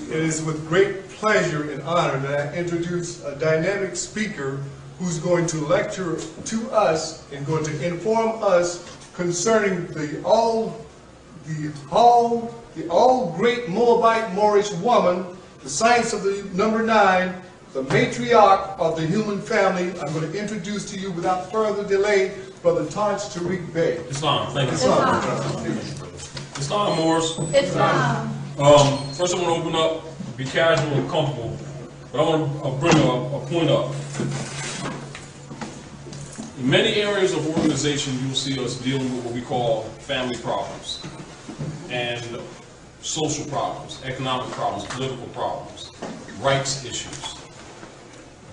It is with great pleasure and honor that I introduce a dynamic speaker who's going to lecture to us and going to inform us concerning the all great Moabite Moorish woman, the science of the number 9, the matriarch of the human family. I'm going to introduce to you without further delay Brother Tarik Bey. Islam, thank you. Islam, Morris. Islam. First I want to open up, be casual and comfortable, but I want to bring a point up. In many areas of organization, you'll see us dealing with what we call family problems and social problems, economic problems, political problems, rights issues.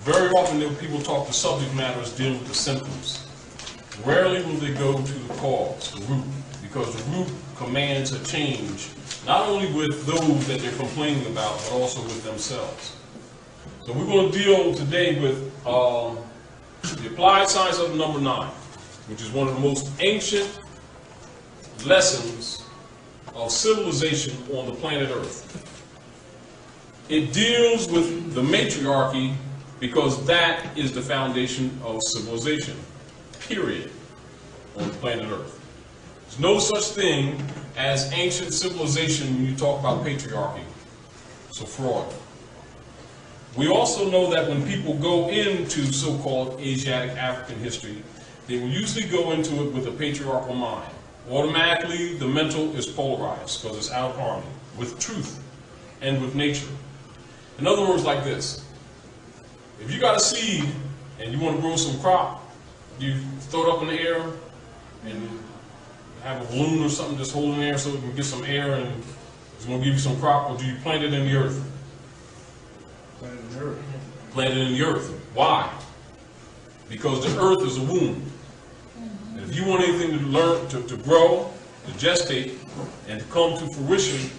Very often people talk the subject matter as dealing with the symptoms. Rarely will they go to the cause, the root, because the root commands a change, not only with those that they're complaining about, but also with themselves. So we're going to deal today with the applied science of the number 9, which is one of the most ancient lessons of civilization on the planet Earth. It deals with the matriarchy because that is the foundation of civilization, period, on the planet Earth. There's no such thing as ancient civilization when you talk about patriarchy. It's a fraud. We also know that when people go into so-called Asiatic African history, they will usually go into it with a patriarchal mind. Automatically, the mental is polarized because it's out of harmony with truth and with nature. In other words, like this. If you got a seed and you want to grow some crop, you throw it up in the air and have a balloon or something just holding air so it can get some air and it's going to give you some crop, or do you plant it in the earth? Plant it in the earth. Plant it in the earth. Why? Because the earth is a womb. And if you want anything to learn, to grow, to gestate, and to come to fruition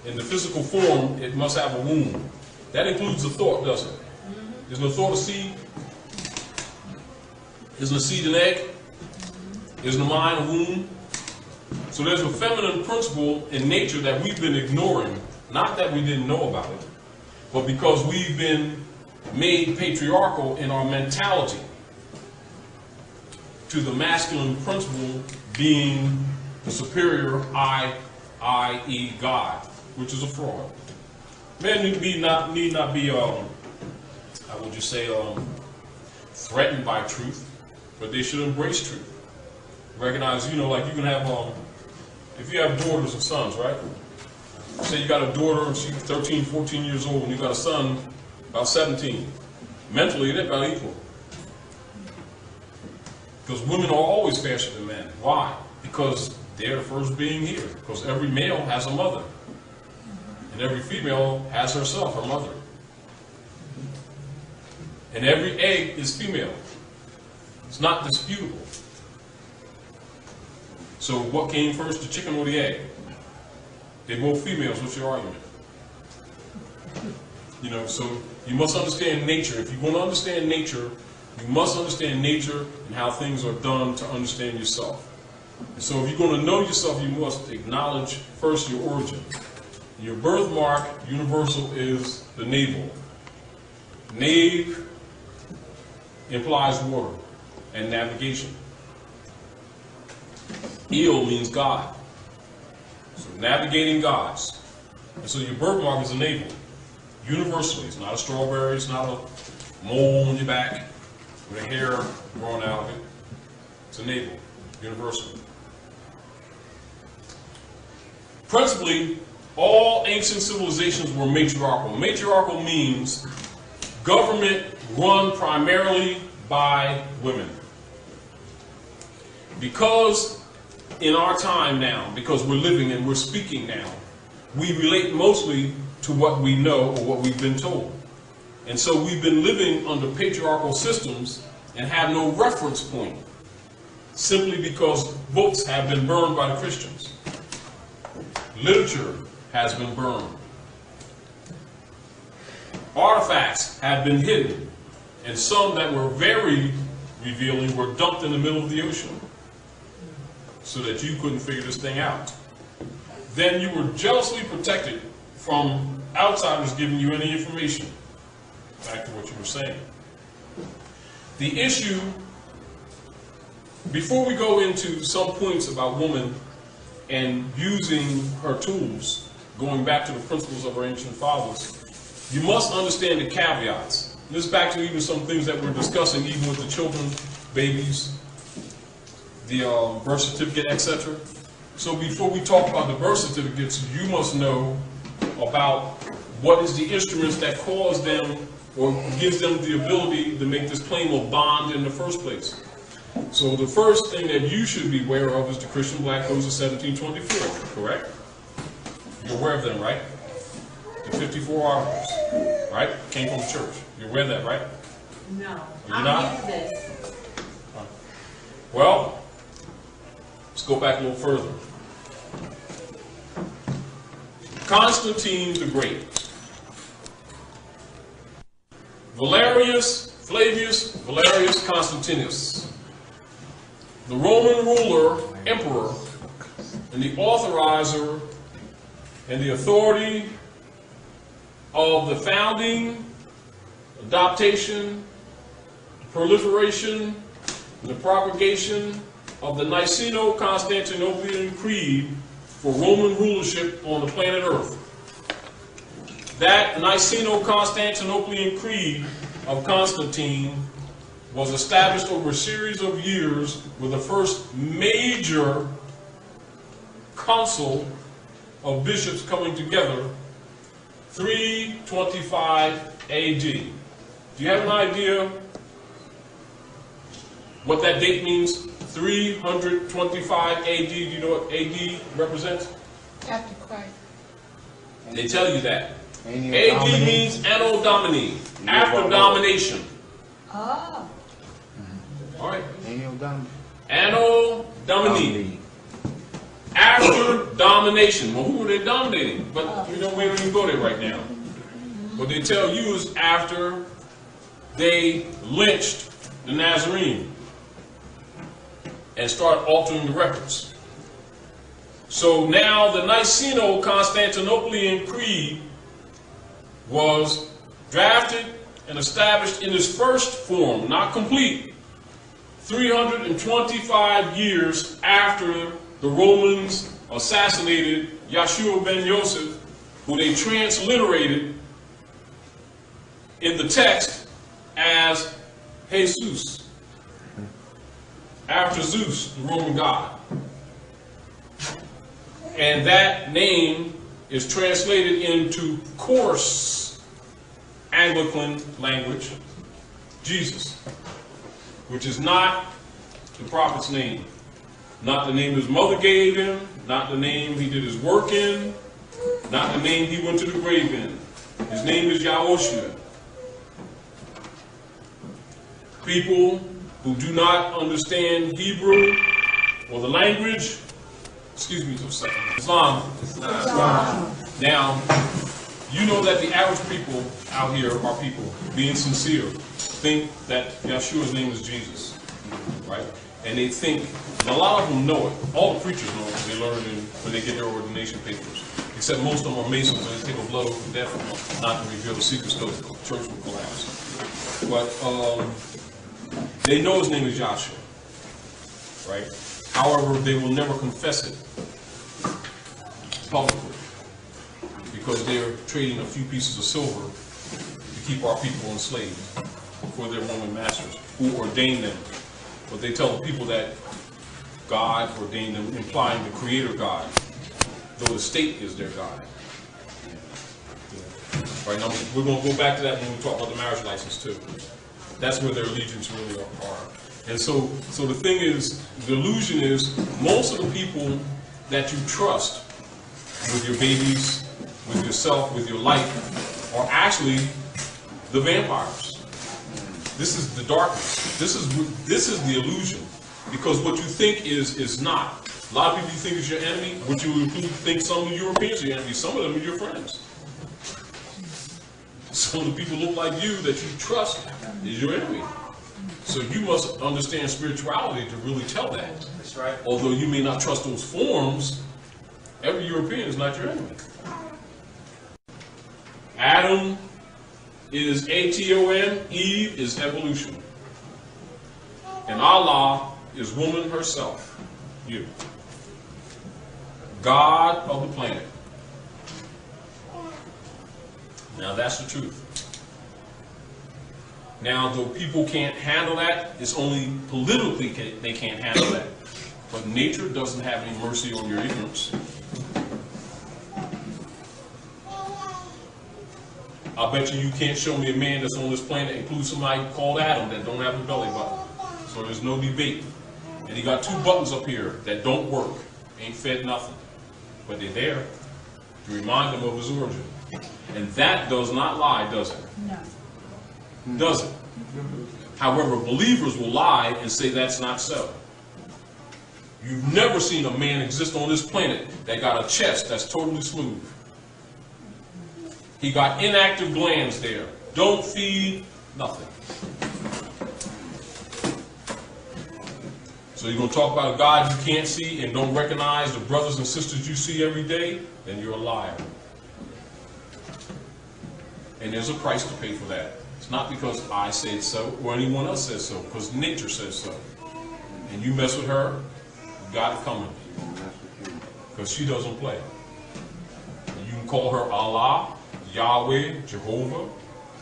in the physical form, it must have a womb. That includes the thought, doesn't it? Isn't the thought a seed? Isn't a seed an egg? Isn't the mind a womb? So there's a feminine principle in nature that we've been ignoring, not that we didn't know about it, but because we've been made patriarchal in our mentality to the masculine principle being the superior I, i.e. God, which is a fraud. Men need not be, how would you say, threatened by truth, but they should embrace truth. Recognize, like you can have, if you have daughters and sons, right? Say you got a daughter and she's 13, 14 years old, and you got a son about 17. Mentally, they're about equal. Because women are always faster than men. Why? Because they're the first being here. Because every male has a mother. And every female has herself, her mother. And every egg is female. It's not disputable. So what came first, the chicken or the egg? They're both females. What's your argument? So you must understand nature. If you want to understand nature, you must understand nature and how things are done to understand yourself. And so if you're going to know yourself, you must acknowledge first your origin. Your birthmark, universal, is the navel. Nave implies water and navigation. Eel means God. So navigating gods. And so your birthmark is a navel. Universally. It's not a strawberry, it's not a mole on your back with a hair growing out of it. It's a navel. Universal. Principally, all ancient civilizations were matriarchal. Matriarchal means government run primarily by women. Because in our time now, because we're living and we're speaking now, we relate mostly to what we know or what we've been told. And so we've been living under patriarchal systems and have no reference point, simply because books have been burned by the Christians. Literature has been burned. Artifacts have been hidden, and some that were very revealing were dumped in the middle of the ocean so that you couldn't figure this thing out. Then you were jealously protected from outsiders giving you any information. Back to what you were saying. The issue, before we go into some points about woman and using her tools, going back to the principles of our ancient fathers, you must understand the caveats. This is back to even some things that we're discussing, even with the children, babies, the birth certificate, etc. So before we talk about the birth certificates, you must know about what is the instruments that cause them or gives them the ability to make this claim of bond in the first place. So the first thing that you should be aware of is the Christian Black Codes of 1724, correct? You're aware of them, right? The 54 articles, right? Came from the church. You're aware of that, right? No. You're not? Into this. Well, let's go back a little further. Constantine the Great. Flavius Valerius Constantinus, the Roman ruler, emperor, and the authorizer and the authority of the founding, adoption, proliferation, and the propagation of the Niceno-Constantinopolitan Creed for Roman rulership on the planet Earth. That Niceno-Constantinopolitan Creed of Constantine was established over a series of years with the first major council of bishops coming together, 325 AD. Do you have an idea what that date means? 325 AD. Do you know what AD represents? After Christ. They tell you that. AD means Anno Domini, after domination. Oh. All right. Anno Anno Domini. After domination. Well, who were they dominating? But you know, we don't even go there right now. What they tell you is after they lynched the Nazarene and started altering the records. So now the Niceno-Constantinopolitan Creed was drafted and established in its first form, not complete, 325 years after the Romans assassinated Yeshua ben Yosef, who they transliterated in the text as Jesus, after Zeus, the Roman god. And that name is translated into coarse Anglican language, Jesus, which is not the prophet's name, not the name his mother gave him, not the name he did his work in, not the name he went to the grave in. His name is Yahushua. People who do not understand Hebrew or the language, excuse me just a second, Islam. Now, you know that the average people out here are people, being sincere, think that Yeshua's name is Jesus, right? And they think, and a lot of them know it. All the preachers know it. They learn it when they get their ordination papers. Except most of them are Masons, and they take a blood oath of death not to reveal the secrets, so the church will collapse. But they know his name is Yahshua, right? However, they will never confess it publicly because they're trading a few pieces of silver to keep our people enslaved for their Roman masters who ordained them. But they tell the people that God ordained them, implying the Creator God, though the state is their God. Right now, we're going to go back to that when we talk about the marriage license too. That's where their allegiance really are. And so the thing is, the illusion is, most of the people that you trust with your babies, with yourself, with your life, are actually the vampires. This is the darkness. This is the illusion. Because what you think is not. A lot of people you think is your enemy, but you think some of the Europeans are your enemy. Some of them are your friends. Some of the people look like you that you trust is your enemy. So you must understand spirituality to really tell that. That's right. Although you may not trust those forms, every European is not your enemy. Adam is Aton, Eve is evolution. And Allah is woman herself, you. God of the planet. Now that's the truth. Now, though people can't handle that, it's only politically they can't handle that. But nature doesn't have any mercy on your ignorance. I bet you can't show me a man that's on this planet, including somebody called Adam, that don't have a belly button. So there's no debate. And he got 2 buttons up here that don't work. Ain't fed nothing. But they're there to remind him of his origin. And that does not lie, does it? No. Does it? However, believers will lie and say that's not so. You've never seen a man exist on this planet that got a chest that's totally smooth. He got inactive glands there. Don't feed, nothing. So you're going to talk about a God you can't see and don't recognize the brothers and sisters you see every day? Then you're a liar. And there's a price to pay for that. It's not because I said so or anyone else says so, because nature says so. And you mess with her, you got it coming. Because she doesn't play. And you can call her Allah, Yahweh, Jehovah,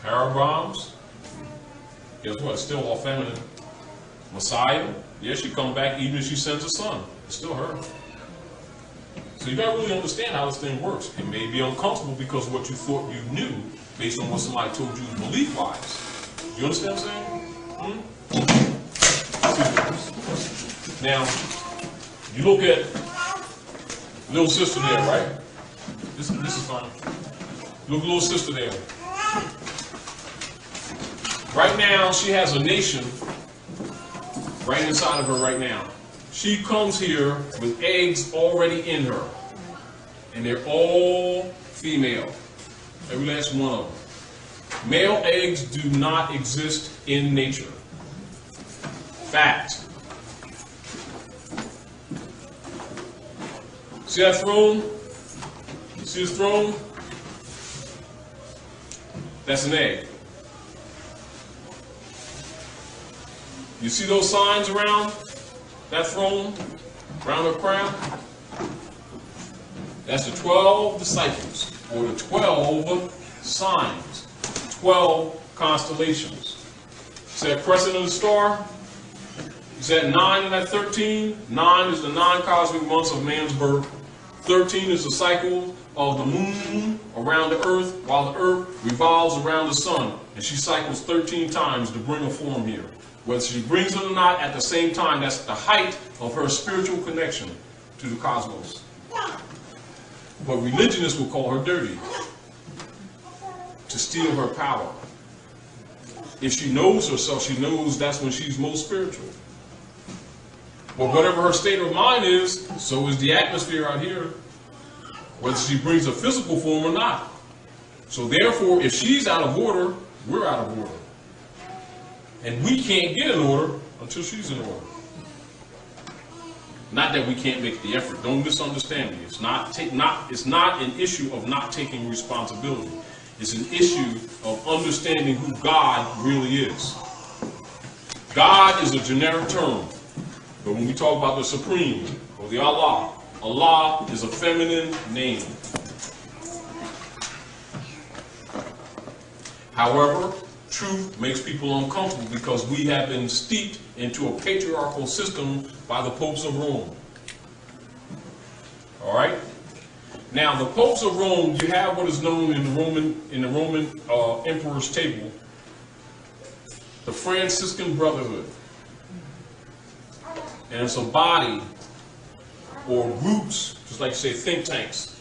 Parabrahms. Guess what? It's still all feminine. Messiah. Yes, she come back even if she sends a son. It's still her. So you gotta really understand how this thing works. It may be uncomfortable because of what you thought you knew based on what somebody told you belief-wise. You understand what I'm saying? Now, you look at little sister there, right? This is fine. Look at little sister there. Right now, she has a nation right inside of her right now. She comes here with eggs already in her. And they're all female. Every last one of them. Male eggs do not exist in nature. Fact. See that throne? You see this throne? That's an egg. You see those signs around that throne? Around her crown? That's the 12 disciples, or the 12 signs, 12 constellations. See that crescent of the star? Is that 9 and that 13? 9 is the 9 cosmic months of man's birth. 13 is the cycle of the moon around the earth, while the earth revolves around the sun. And she cycles 13 times to bring a form here. Whether she brings it or not at the same time, that's the height of her spiritual connection to the cosmos. But religionists will call her dirty, to steal her power. If she knows herself, she knows that's when she's most spiritual. But whatever her state of mind is, so is the atmosphere out here, whether she brings a physical form or not. So therefore, if she's out of order, we're out of order. And we can't get in order until she's in order. Not that we can't make the effort. Don't misunderstand me. It's not an issue of not taking responsibility. It's an issue of understanding who God really is. God is a generic term. But when we talk about the Supreme, or the Allah, Allah is a feminine name. However, truth makes people uncomfortable because we have been steeped into a patriarchal system by the popes of Rome. All right. Now, the popes of Rome, you have what is known in the Roman emperor's table, the Franciscan Brotherhood, and it's a body or groups, just like you say, think tanks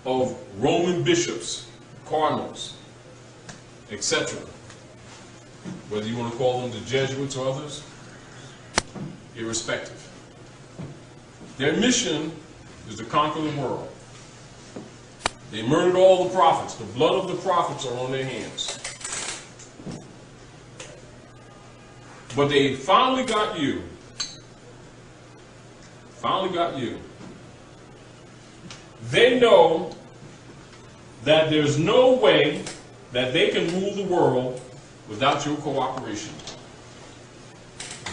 of Roman bishops, cardinals, etc. Whether you want to call them the Jesuits or others, irrespective. Their mission is to conquer the world. They murdered all the prophets. The blood of the prophets are on their hands. But they finally got you. Finally got you. They know that there's no way that they can rule the world without your cooperation.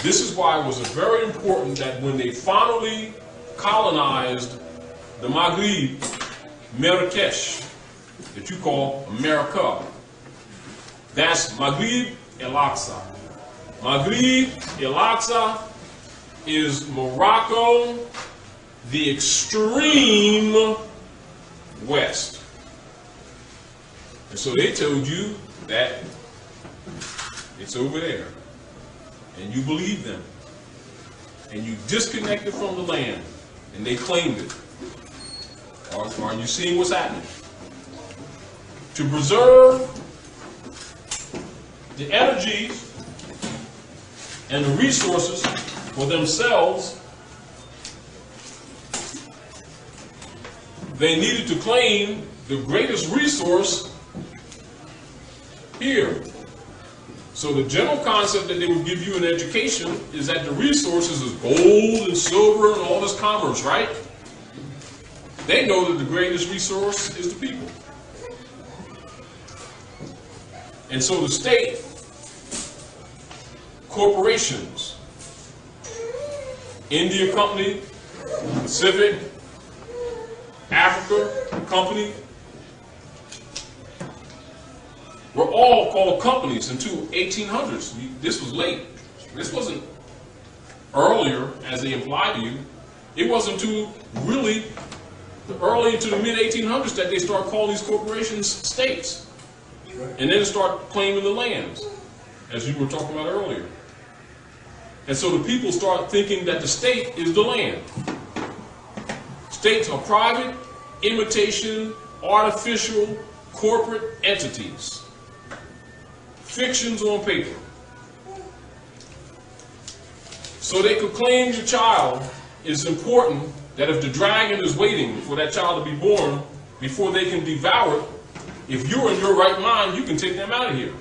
This is why it was very important that when they finally colonized the Maghreb, Marrakesh, that you call America, that's Maghreb el-Aqsa. Maghreb el-Aqsa is Morocco, the extreme west. And so they told you that it's over there. And you believed them. And you disconnected from the land. And they claimed it. Are you seeing what's happening? To preserve the energies and the resources for themselves, they needed to claim the greatest resource here. So the general concept that they would give you in education is that the resources is gold and silver and all this commerce, right? They know that the greatest resource is the people. And so the state, corporations, India Company, Pacific, Africa Company, were all called companies until 1800s. This was late. This wasn't earlier, as they implied to you. It wasn't until really early into the mid-1800s that they start calling these corporations states. And then start claiming the lands, as you were talking about earlier. And so the people start thinking that the state is the land. States are private, imitation, artificial, corporate entities. Fictions on paper. So they could claim your child is important, that if the dragon is waiting for that child to be born before they can devour it, if you're in your right mind, you can take them out of here.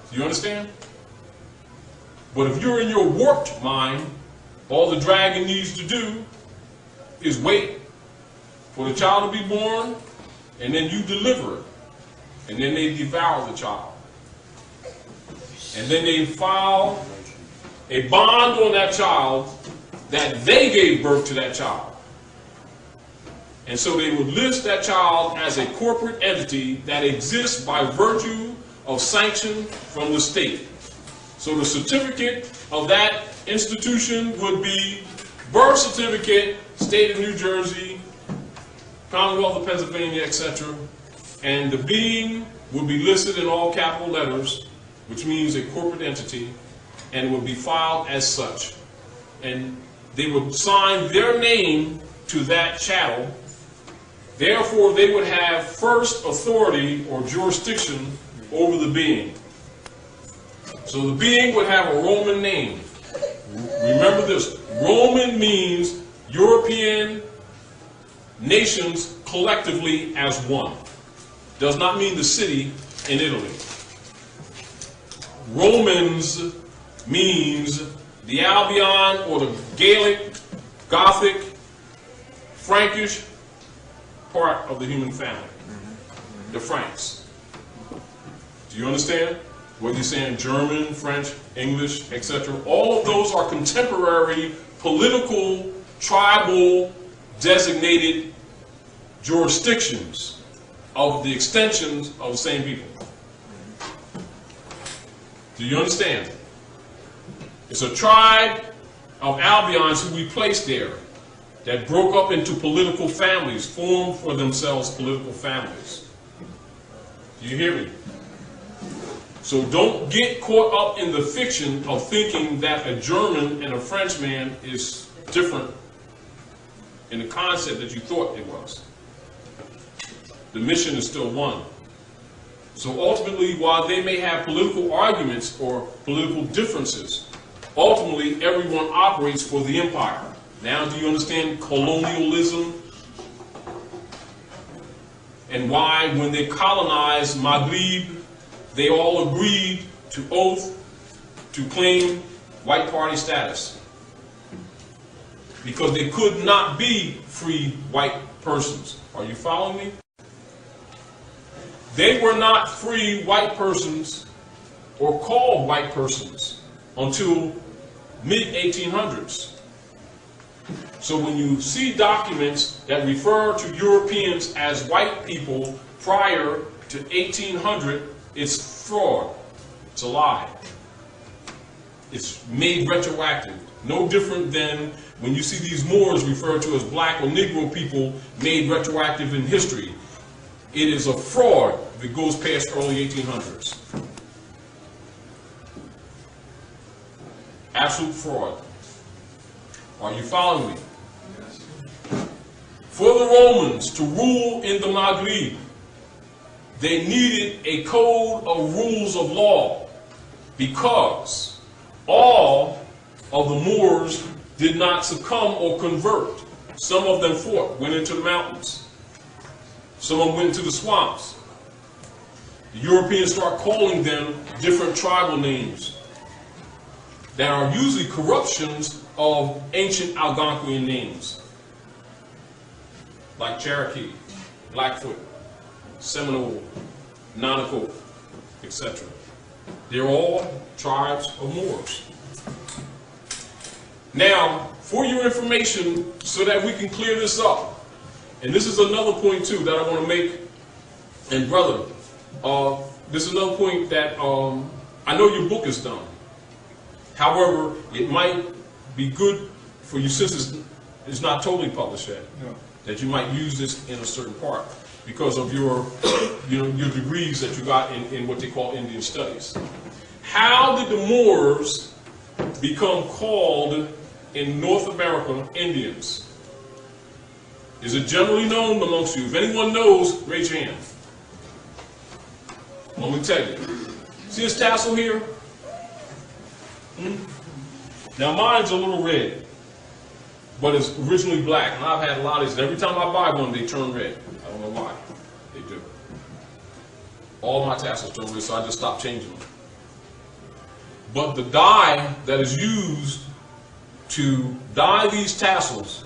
Do you understand? But if you're in your warped mind, all the dragon needs to do is wait for the child to be born, and then you deliver it. And then they devour the child. And then they file a bond on that child that they gave birth to that child. And so they would list that child as a corporate entity that exists by virtue of sanction from the state. So the certificate of that institution would be birth certificate, state of New Jersey, Commonwealth of Pennsylvania, etc. And the being would be listed in all capital letters, which means a corporate entity, and it would be filed as such. And they would sign their name to that chattel. Therefore, they would have first authority or jurisdiction over the being. So the being would have a Roman name. Remember this, Roman means European nations collectively as one. Does not mean the city in Italy. Romans means the Albion or the Gaelic, Gothic, Frankish part of the human family. The Franks. Do you understand? Whether you're saying German, French, English, etc. All of those are contemporary political, tribal, designated jurisdictions of the extensions of the same people. Do you understand? It's a tribe of Albions who we placed there that broke up into political families, formed for themselves political families. Do you hear me? So don't get caught up in the fiction of thinking that a German and a Frenchman is different in the concept that you thought it was. The mission is still one. So ultimately, while they may have political arguments or political differences, ultimately everyone operates for the empire. Now do you understand colonialism? And why when they colonized Maghreb, they all agreed to oath to claim white party status. Because they could not be free white persons. Are you following me? They were not free white persons or called white persons until mid-1800s. So when you see documents that refer to Europeans as white people prior to 1800, it's fraud. It's a lie. It's made retroactive. No different than when you see these Moors referred to as black or Negro people made retroactive in history. It is a fraud that goes past early 1800s. Absolute fraud. Are you following me? For the Romans to rule in the Maghreb, they needed a code of rules of law because all of the Moors did not succumb or convert. Some of them fought, went into the mountains. Some of them went into the swamps. The Europeans start calling them different tribal names that are usually corruptions of ancient Algonquian names, like Cherokee, Blackfoot, Seminole, Nanaco, etc. They're all tribes of Moors. Now, for your information, so that we can clear this up, and this is another point too that I want to make, and brother, this is another point that I know your book is done. However, it might be good for you, since it's not totally published yet, that you might use this in a certain part because of your, your degrees that you got in what they call Indian studies. How did the Moors become called in North America Indians? Is it generally known amongst you? If anyone knows, raise your hand. Let me tell you. See this tassel here? Now mine's a little red, but it's originally black, and I've had a lot of these, and every time I buy one, they turn red. I don't know why. They do. All my tassels turn red, so I just stopped changing them. But the dye that is used to dye these tassels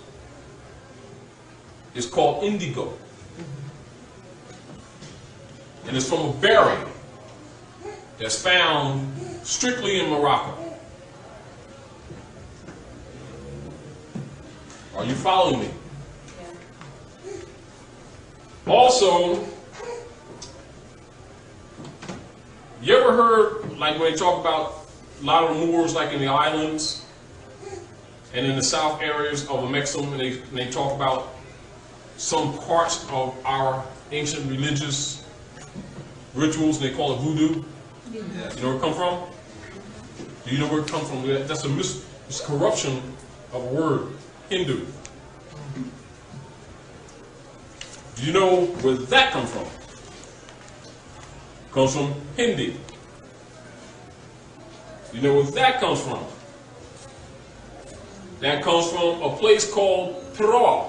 is called indigo. And it's from a berry that's found strictly in Morocco. Are you following me? Also, you ever heard, like when they talk about a lot of the Moors, like in the islands and in the south areas of Mexico, and they talk about some parts of our ancient religious rituals, and they call it voodoo? Yeah. You know where it come from? Do you know where it come from? That's a miscorruption of a word, Hindu. Do you know where that comes from? It comes from Hindi. You know where that comes from? That comes from a place called Peru.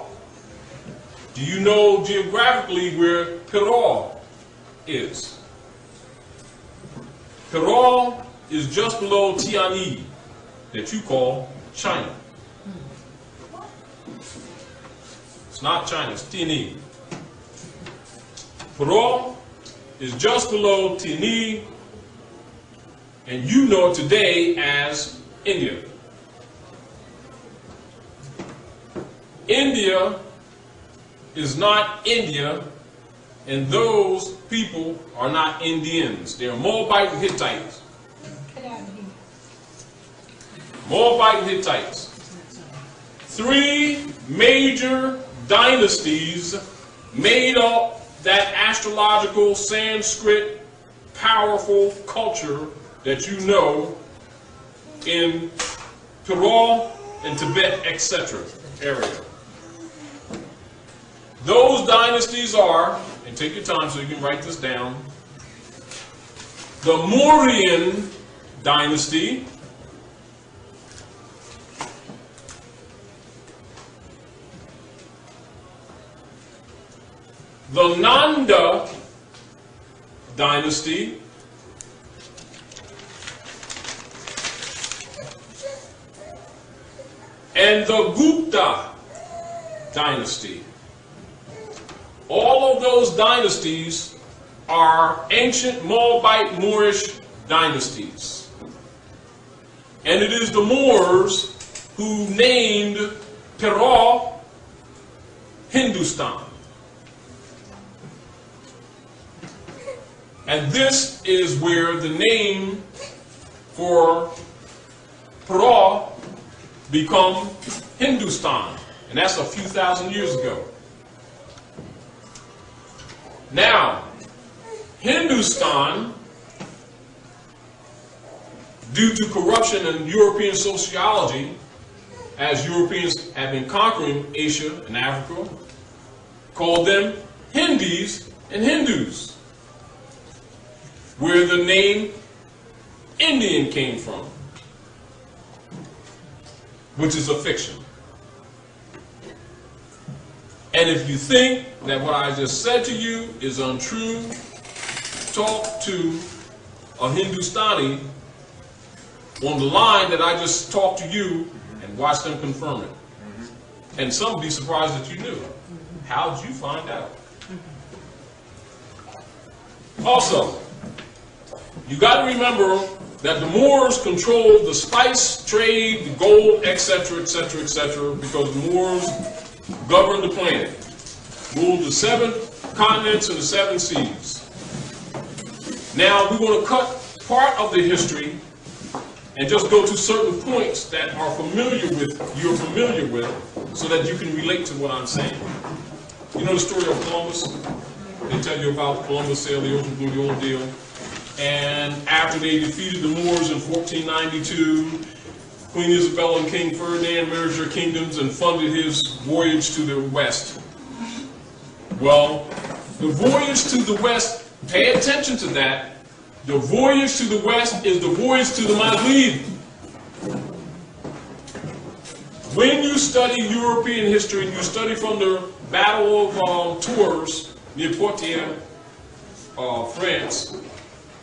Do you know geographically where Peru is? Peru is just below Tianyi, that you call China. It's not China, it's Tianyi. Peru is just below Tianyi, and you know it today as India. India is not India, and those people are not Indians. They are Moabite and Hittites. Get out of here. Moabite and Hittites. 3 major dynasties made up that astrological Sanskrit powerful culture that you know in Peru and Tibet, etc. area. Those dynasties are, and take your time so you can write this down, the Mauryan dynasty, the Nanda dynasty, and the Gupta dynasty. All of those dynasties are ancient Moabite Moorish dynasties. And it is the Moors who named Peru Hindustan. And this is where the name for Peru become Hindustan. And that's a few thousand years ago. Now, Hindustan, due to corruption in European sociology, as Europeans have been conquering Asia and Africa, called them Hindis and Hindus, where the name Indian came from, which is a fiction. And if you think that what I just said to you is untrue, talk to a Hindustani on the line that I just talked to you and watch them confirm it. And some will be surprised that you knew. How did you find out? Also, you got to remember that the Moors controlled the spice trade, the gold, etc., etc., etc., because the Moors governed the planet, ruled the 7 continents and the 7 seas. Now we're going to cut part of the history and just go to certain points that you're familiar with, so that you can relate to what I'm saying. You know the story of Columbus? They tell you about Columbus sailed the ocean through the ordeal. And after they defeated the Moors in 1492, Queen Isabella and King Ferdinand merged their kingdoms and funded his voyage to the west. Well, the voyage to the west, pay attention to that, the voyage to the west is the voyage to the Maldives. When you study European history, you study from the Battle of Tours near Poitiers, France,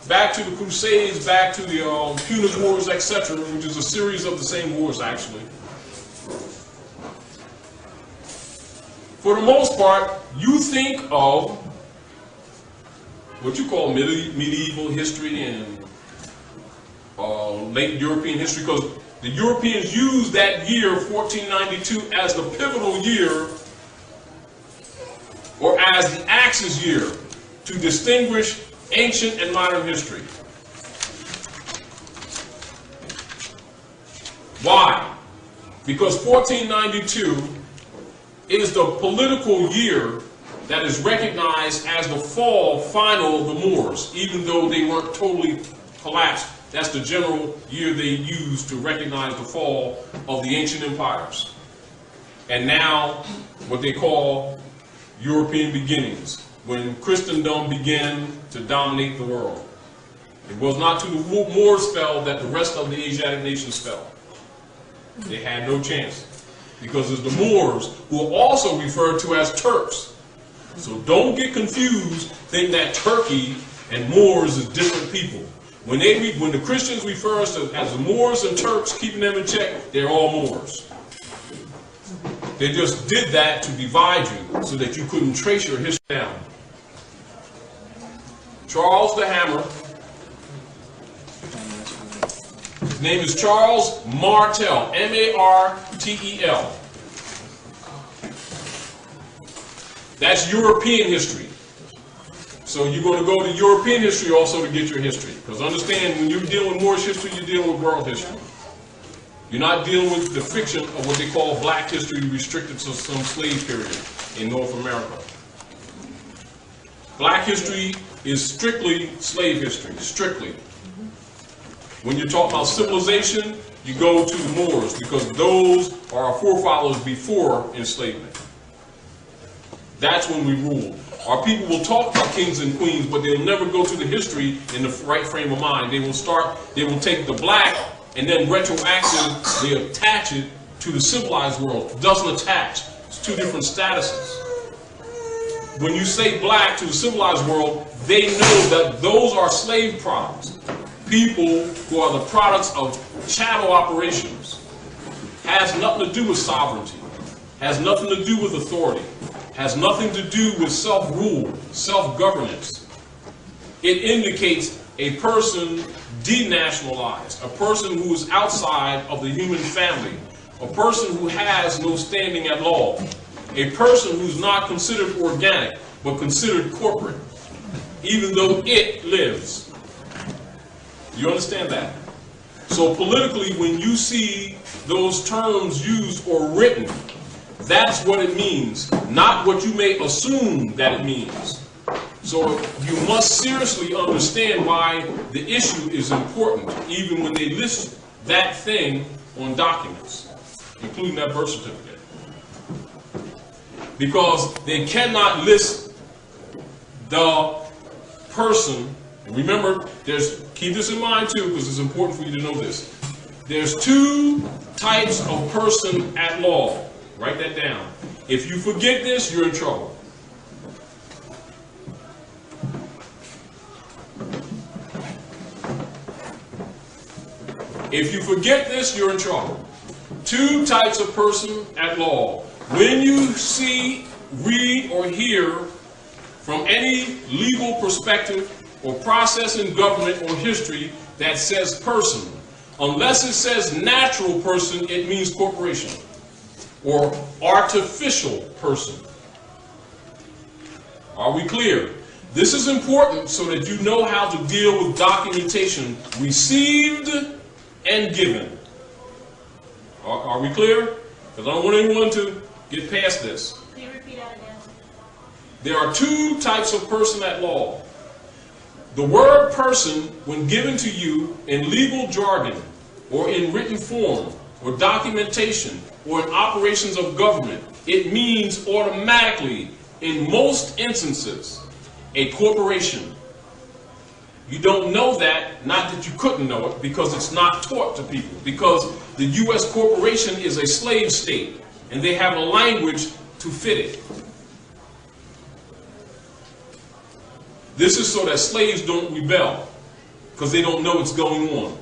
back to the Crusades, back to the Punic Wars, etc., which is a series of the same wars, actually. For the most part, you think of what you call medieval history and late European history, because the Europeans used that year, 1492, as the pivotal year, or as the Axis year, to distinguish ancient and modern history. Why? Because 1492 is the political year that is recognized as the final of the Moors, even though they weren't totally collapsed. That's the general year they used to recognize the fall of the ancient empires. And now, what they call European beginnings, when Christendom began to dominate the world. It was not till the Moors fell that the rest of the Asiatic nations fell. They had no chance, because it's the Moors who are also referred to as Turks. So don't get confused, think that Turkey and Moors is different people. When the Christians refer us to as the Moors and Turks, keeping them in check, they're all Moors. They just did that to divide you so that you couldn't trace your history down. Charles the Hammer, his name is Charles Martel, M-A-R-T-E-L. That's European history. So you're going to go to European history also to get your history. Because understand, when you're dealing with Moorish history, you're dealing with world history. You're not dealing with the fiction of what they call black history restricted to some slave period in North America. Black history is strictly slave history, strictly. When you're talking about civilization, you go to the Moors, because those are our forefathers before enslavement. That's when we ruled. Our people will talk about kings and queens, but they'll never go to the history in the right frame of mind. They will take the black and then retroactively attach it to the civilized world. It doesn't attach. It's two different statuses. When you say black to the civilized world, they know that those are slave products. People who are the products of chattel operations. Has nothing to do with sovereignty. Has nothing to do with authority. Has nothing to do with self-rule, self-governance. It indicates a person denationalized, a person who is outside of the human family, a person who has no standing at law, a person who's not considered organic, but considered corporate, even though it lives. You understand that? So politically, when you see those terms used or written, that's what it means, not what you may assume that it means. So you must seriously understand why the issue is important, even when they list that thing on documents, including that birth certificate. Because they cannot list the person. And remember, keep this in mind too, because it's important for you to know this. There's two types of person at law. Write that down. If you forget this, you're in trouble. If you forget this, you're in trouble. Two types of person at law. When you see, read, or hear from any legal perspective or process in government or history that says person, unless it says natural person, it means corporation or artificial person. Are we clear? This is important so that you know how to deal with documentation received and given. Are we clear? Because I don't want anyone to get past this. Can you repeat that again? There are two types of person at law. The word person, when given to you in legal jargon or in written form or documentation or in operations of government, it means automatically, in most instances, a corporation. You don't know that, not that you couldn't know it, because it's not taught to people. Because the U.S. corporation is a slave state, and they have a language to fit it. This is so that slaves don't rebel, because they don't know what's going on.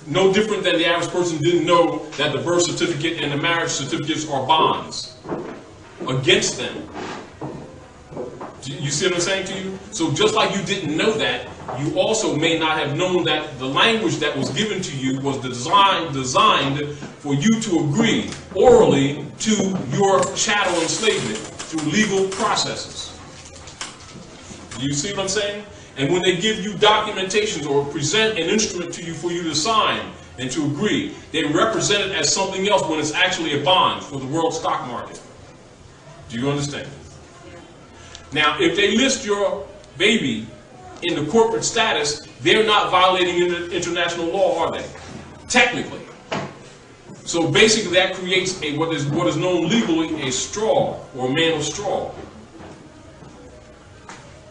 No different than the average person didn't know that the birth certificate and the marriage certificates are bonds against them. You see what I'm saying to you? So just like you didn't know that, you also may not have known that the language that was given to you was designed for you to agree orally to your chattel enslavement through legal processes. Do you see what I'm saying? And when they give you documentations or present an instrument to you for you to sign and to agree, they represent it as something else when it's actually a bond for the world stock market. Do you understand? Now, if they list your baby in the corporate status, they're not violating international law, are they? Technically. So basically that creates what is known legally a straw, or a man of straw.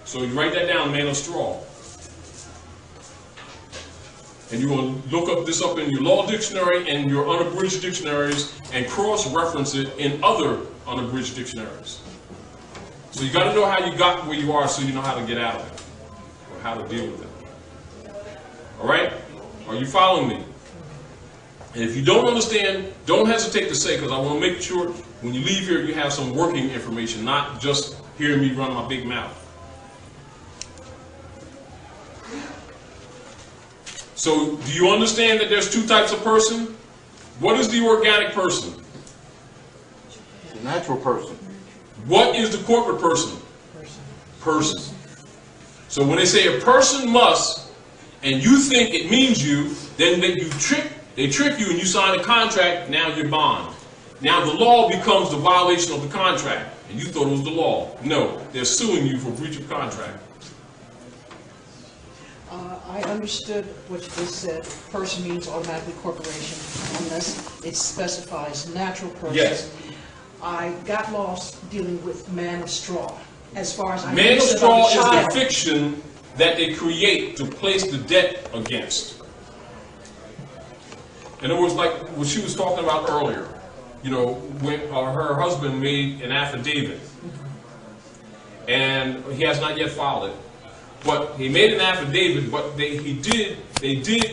So you write that down, man of straw. And you will look this up in your law dictionary and your unabridged dictionaries and cross-reference it in other unabridged dictionaries. So you got to know how you got where you are so you know how to get out of it, or how to deal with it. All right? Are you following me? And if you don't understand, don't hesitate to say, because I want to make sure when you leave here you have some working information, not just hearing me run my big mouth. So do you understand that there's two types of person? What is the organic person? The natural person. What is the corporate person? Person. So when they say a person must, and you think it means you, then they trick you and you sign a contract, now you're bond. Now the law becomes the violation of the contract, and you thought it was the law. No, they're suing you for breach of contract. I understood what you just said. Person means automatically corporation, unless it specifies natural person. Yes. I got lost dealing with man of straw. As far as I Man of understood straw of the is the fiction that they create to place the debt against. In other words, like what she was talking about earlier, you know, when her husband made an affidavit, and he has not yet filed it, but he made an affidavit, but they did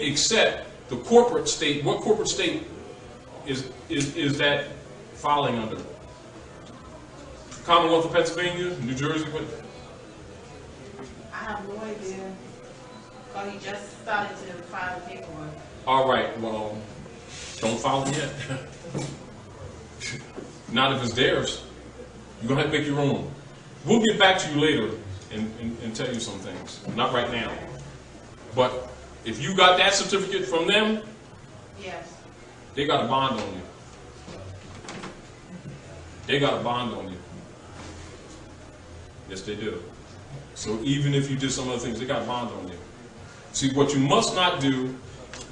accept the corporate state. What corporate state is that filing under? Commonwealth of Pennsylvania, New Jersey, what? have no idea. Because he just started to file the paperwork. All right, well, don't file it yet. Not if it's theirs. You're going to have to make your own. We'll get back to you later and tell you some things. Not right now. But if you got that certificate from them, Yes. they got a bond on you. They got a bond on you. Yes, they do. So even if you did some other things, they got a bond on you. See, what you must not do,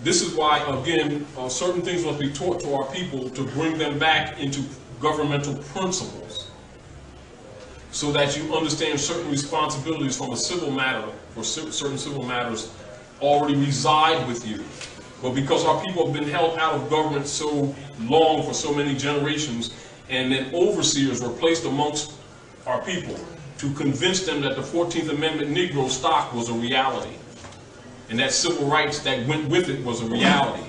this is why, again, certain things must be taught to our people to bring them back into governmental principles so that you understand certain responsibilities from a civil matter, or certain civil matters already reside with you. But because our people have been held out of government so long, for so many generations, and then overseers were placed amongst our people to convince them that the 14th Amendment Negro stock was a reality, and that civil rights that went with it was a reality.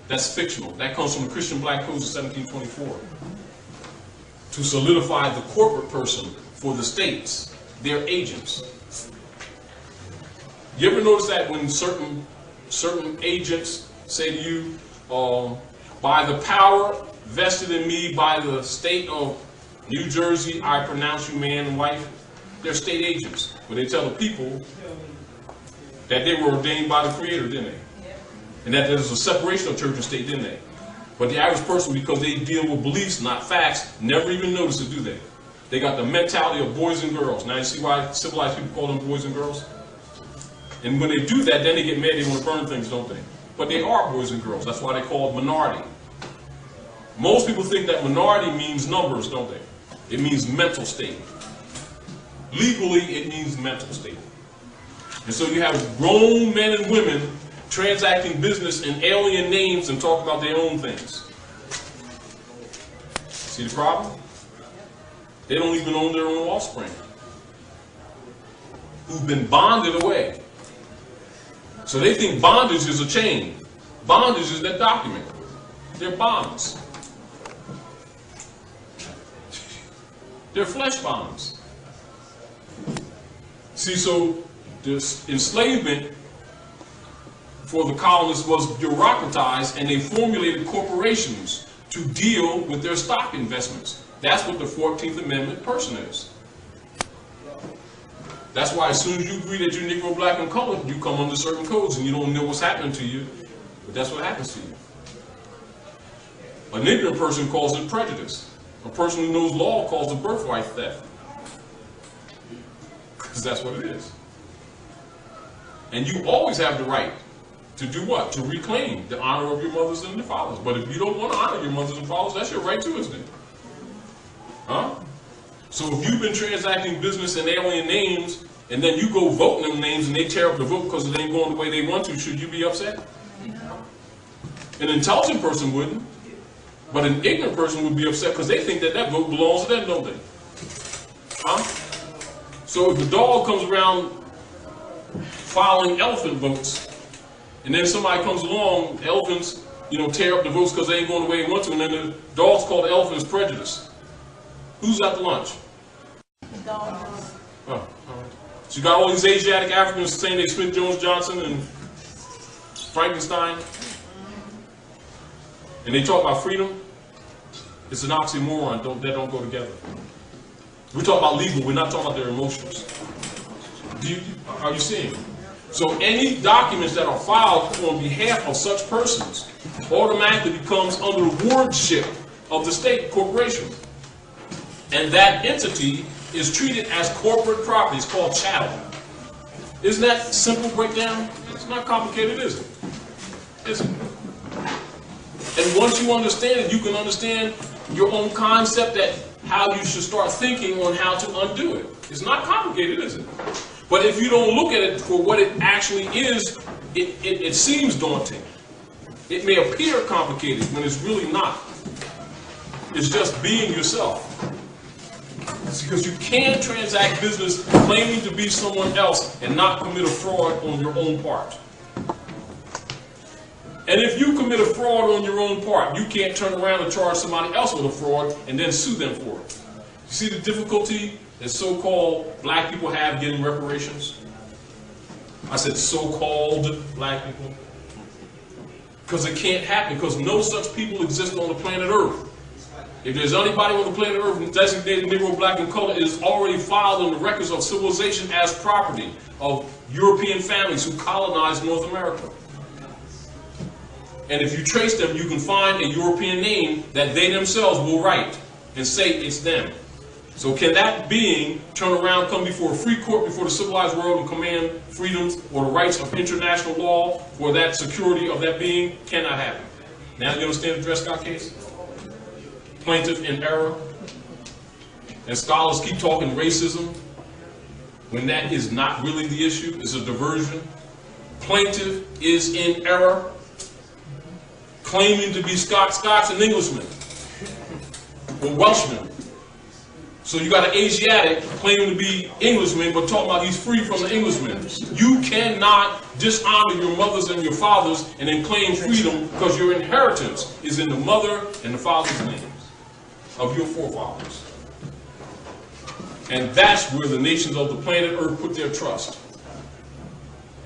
That's fictional. That comes from the Christian Black Codes of 1724. To solidify the corporate person for the states, their agents. You ever notice that when certain agents say to you, by the power vested in me by the state of New Jersey, I pronounce you man and wife? They're state agents. But they tell the people that they were ordained by the Creator, didn't they? And that there's a separation of church and state, didn't they? But the average person, because they deal with beliefs, not facts, never even notice it, do they? They got the mentality of boys and girls. Now you see why civilized people call them boys and girls? And when they do that, then they get mad, they want to burn things, don't they? But they are boys and girls. That's why they call it minority. Most people think that minority means numbers, don't they? It means mental state. Legally, it means mental state. And so you have grown men and women transacting business in alien names and talking about their own things. See the problem? They don't even own their own offspring, who've been bonded away. So they think bondage is a chain. Bondage is that document. They're bonds. They're flesh bonds. See, so this enslavement for the colonists was bureaucratized, and they formulated corporations to deal with their stock investments. That's what the 14th Amendment person is. That's why as soon as you agree that you're Negro, Black, and colored, you come under certain codes and you don't know what's happening to you, but that's what happens to you. An ignorant person calls it prejudice. A person who knows law calls it birthright theft. Because that's what it is. And you always have the right to do what? To reclaim the honor of your mothers and your fathers. But if you don't want to honor your mothers and fathers, that's your right too, isn't it? Huh? So if you've been transacting business in alien names, and then you go vote in them names and they tear up the vote because it ain't going the way they want to, should you be upset? No. An intelligent person wouldn't, but an ignorant person would be upset because they think that that vote belongs to them, don't they? Huh? So if the dog comes around filing elephant votes, and then somebody comes along, elephants, tear up the votes because they ain't going the way they want to, and then the dogs call the elephants prejudice. Who's at the lunch? The dog. Oh, all right. So you got all these Asiatic Africans saying they Smith, Jones, Johnson, and Frankenstein, and they talk about freedom. It's an oxymoron. That don't go together. We talk about legal. We're not talking about their emotions. Are you seeing? So any documents that are filed on behalf of such persons automatically becomes under the wardship of the state corporation. And that entity is treated as corporate property. It's called chattel. Isn't that simple breakdown? It's not complicated, is it? Is it? And once you understand it, you can understand your own concept that how you should start thinking on how to undo it. It's not complicated, is it? But if you don't look at it for what it actually is, it seems daunting. It may appear complicated when it's really not. It's just being yourself. It's because you can't transact business claiming to be someone else and not commit a fraud on your own part. And if you commit a fraud on your own part, you can't turn around and charge somebody else with a fraud and then sue them for it. You see the difficulty that so-called black people have getting reparations? I said so-called black people. Because it can't happen, because no such people exist on the planet Earth. If there's anybody on the planet Earth who's designated Negro, black, and color, it is already filed in the records of civilization as property of European families who colonized North America. And if you trace them, you can find a European name that they themselves will write and say it's them. So can that being turn around, come before a free court, before the civilized world, and command freedoms or the rights of international law for that security of that being? Cannot happen. Now you understand the Dred Scott case? Plaintiff in error. And scholars keep talking racism when that is not really the issue. It's a diversion. Plaintiff is in error, claiming to be Scots and Englishmen or Welshmen. So you got an Asiatic claiming to be Englishman, but talking about he's free from the Englishmen. You cannot dishonor your mothers and your fathers and then claim freedom, because your inheritance is in the mother and the father's names of your forefathers. And that's where the nations of the planet Earth put their trust.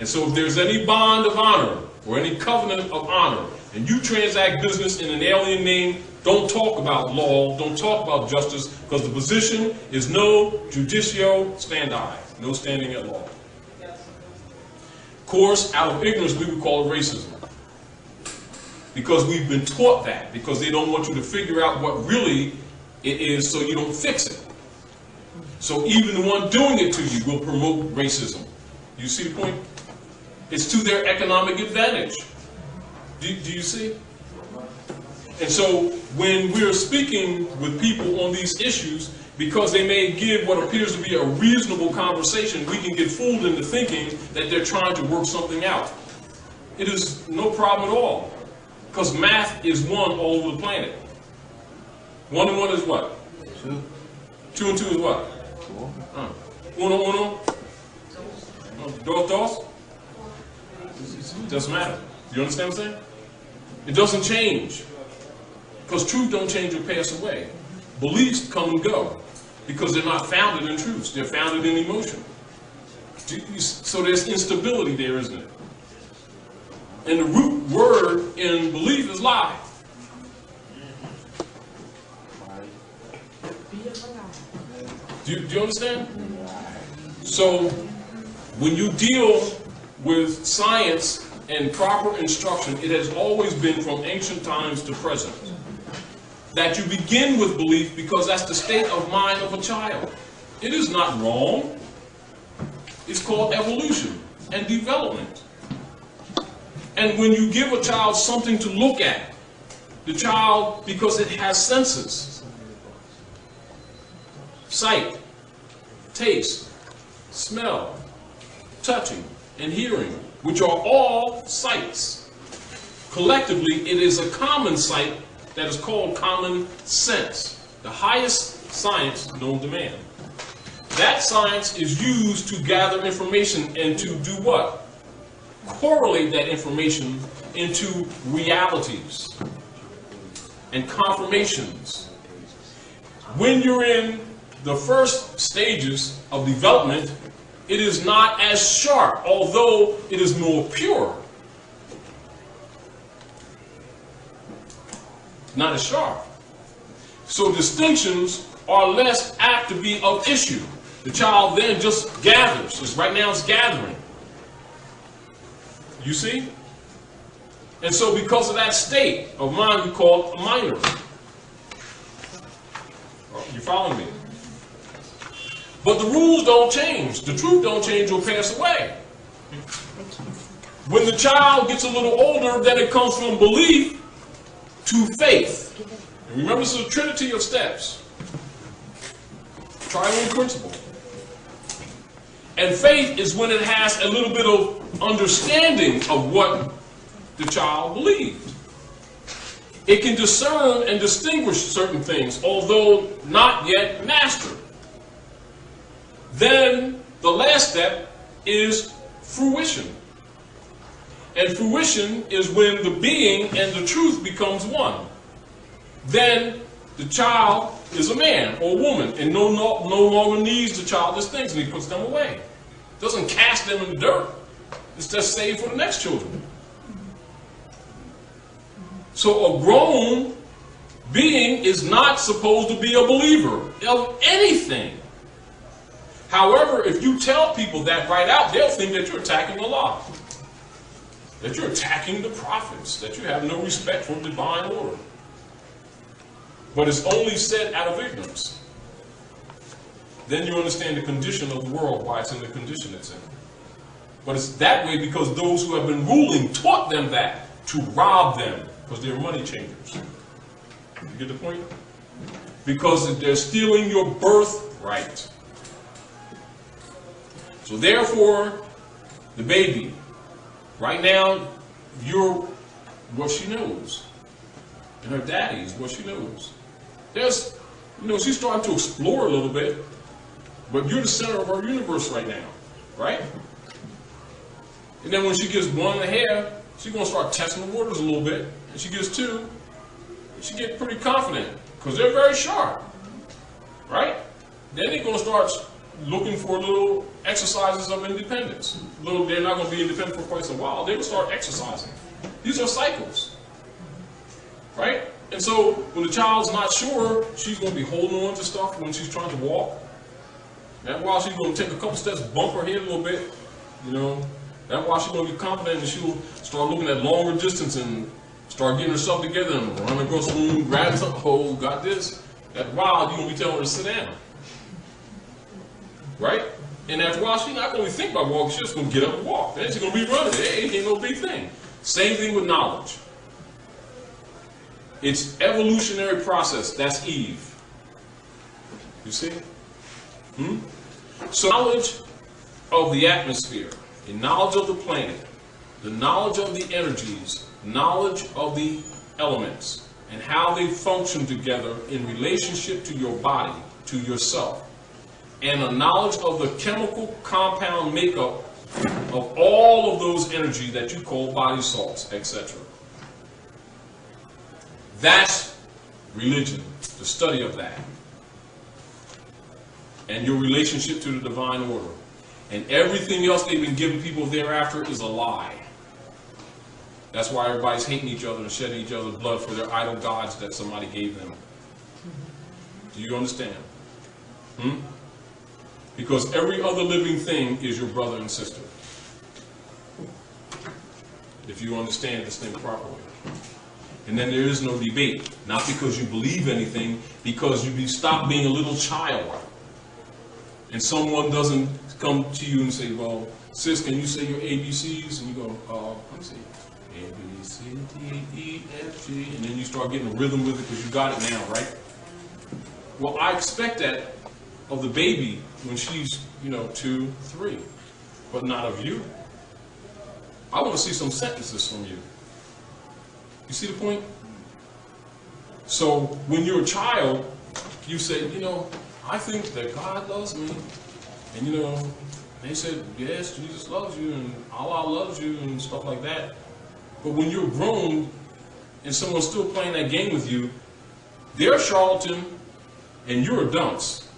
And so if there's any bond of honor or any covenant of honor, and you transact business in an alien name, don't talk about law, don't talk about justice, because the position is no judicio standi, no standing at law. Of course, out of ignorance, we would call it racism. Because we've been taught that, because they don't want you to figure out what really it is so you don't fix it. So even the one doing it to you will promote racism. You see the point? It's to their economic advantage. Do you see? And so when we're speaking with people on these issues, because they may give what appears to be a reasonable conversation, we can get fooled into thinking that they're trying to work something out. It is no problem at all, because math is one all over the planet. 1 and 1 is what? 2. 2 and 2 is what? 4. Uno. Dos. It doesn't matter. You understand what I'm saying? It doesn't change. Because truth don't change or pass away. Beliefs come and go. Because they're not founded in truths. They're founded in emotion. So there's instability there, isn't it? And the root word in belief is lie. Do you understand? So when you deal with science and proper instruction, it has always been from ancient times to present that you begin with belief, because that's the state of mind of a child. It is not wrong. It's called evolution and development. And when you give a child something to look at, the child, because it has senses, sight, taste, smell, touching, and hearing, which are all sights. Collectively, it is a common sight that is called common sense, the highest science known to man. That science is used to gather information and to do what? Correlate that information into realities and confirmations. When you're in the first stages of development, it is not as sharp, although it is more pure. Not as sharp. So distinctions are less apt to be of issue. The child then just gathers. Just right now it's gathering. You see? And so because of that state of mind, we call it a minor. You following me? But the rules don't change. The truth don't change or pass away. When the child gets a little older, then it comes from belief to faith. And remember, this is a trinity of steps. Triune principle. And faith is when it has a little bit of understanding of what the child believed. It can discern and distinguish certain things, although not yet mastered. Then the last step is fruition. And fruition is when the being and the truth becomes one. Then the child is a man or a woman and no longer needs the childish things, and he puts them away. Doesn't cast them in the dirt. It's just saved for the next children. So a grown being is not supposed to be a believer of anything. However, if you tell people that right out, they'll think that you're attacking Allah, that you're attacking the prophets, that you have no respect for divine order. But it's only said out of ignorance. Then you understand the condition of the world, why it's in the condition it's in. But it's that way because those who have been ruling taught them that, to rob them, because they're money changers. You get the point? Because they're stealing your birthright. So therefore, the baby, right now, you're what she knows. And her daddy is what she knows. There's, she's starting to explore a little bit, but you're the center of her universe right now, right? And then when she gets 1.5, she's going to start testing the waters a little bit. And she gets 2, she gets pretty confident, because they're very sharp, right? Then they're going to start looking for little exercises of independence. They're not going to be independent for quite some while. They're going to start exercising. These are cycles, right? And so when the child's not sure, she's going to be holding on to stuff when she's trying to walk. And while she's going to take a couple steps, bump her head a little bit, That's why she's going to be confident, and she'll start looking at longer distance and start getting herself together and run across the room, grab something, oh, got this. After a while, you're going to be telling her to sit down. Right? And after a while, she's not going to think about walking, she's just going to get up and walk. Then she's going to be running. Hey, it ain't no big thing. Same thing with knowledge. It's evolutionary process. That's Eve. You see? So knowledge of the atmosphere, the knowledge of the planet, the knowledge of the energies, knowledge of the elements, and how they function together in relationship to your body, to yourself, and a knowledge of the chemical compound makeup of all of those energy that you call body salts, etc. That's religion, the study of that. And your relationship to the divine order. And everything else they've been giving people thereafter is a lie. That's why everybody's hating each other and shedding each other's blood for their idol gods that somebody gave them. Do you understand? Because every other living thing is your brother and sister. If you understand this thing properly. And then there is no debate. Not because you believe anything, because you stop being a little child. And someone doesn't come to you and say, well, sis, can you say your ABCs? And you go, let me see. A, B, C, D, E, F, G. And then you start getting a rhythm with it because you got it now, right? Well, I expect that of the baby when she's, 2, 3, but not of you. I want to see some sentences from you. You see the point? So when you're a child, you say, I think that God loves me. And they said, yes, Jesus loves you and Allah loves you and stuff like that. But when you're grown and someone's still playing that game with you, they're a charlatan and you're a dunce.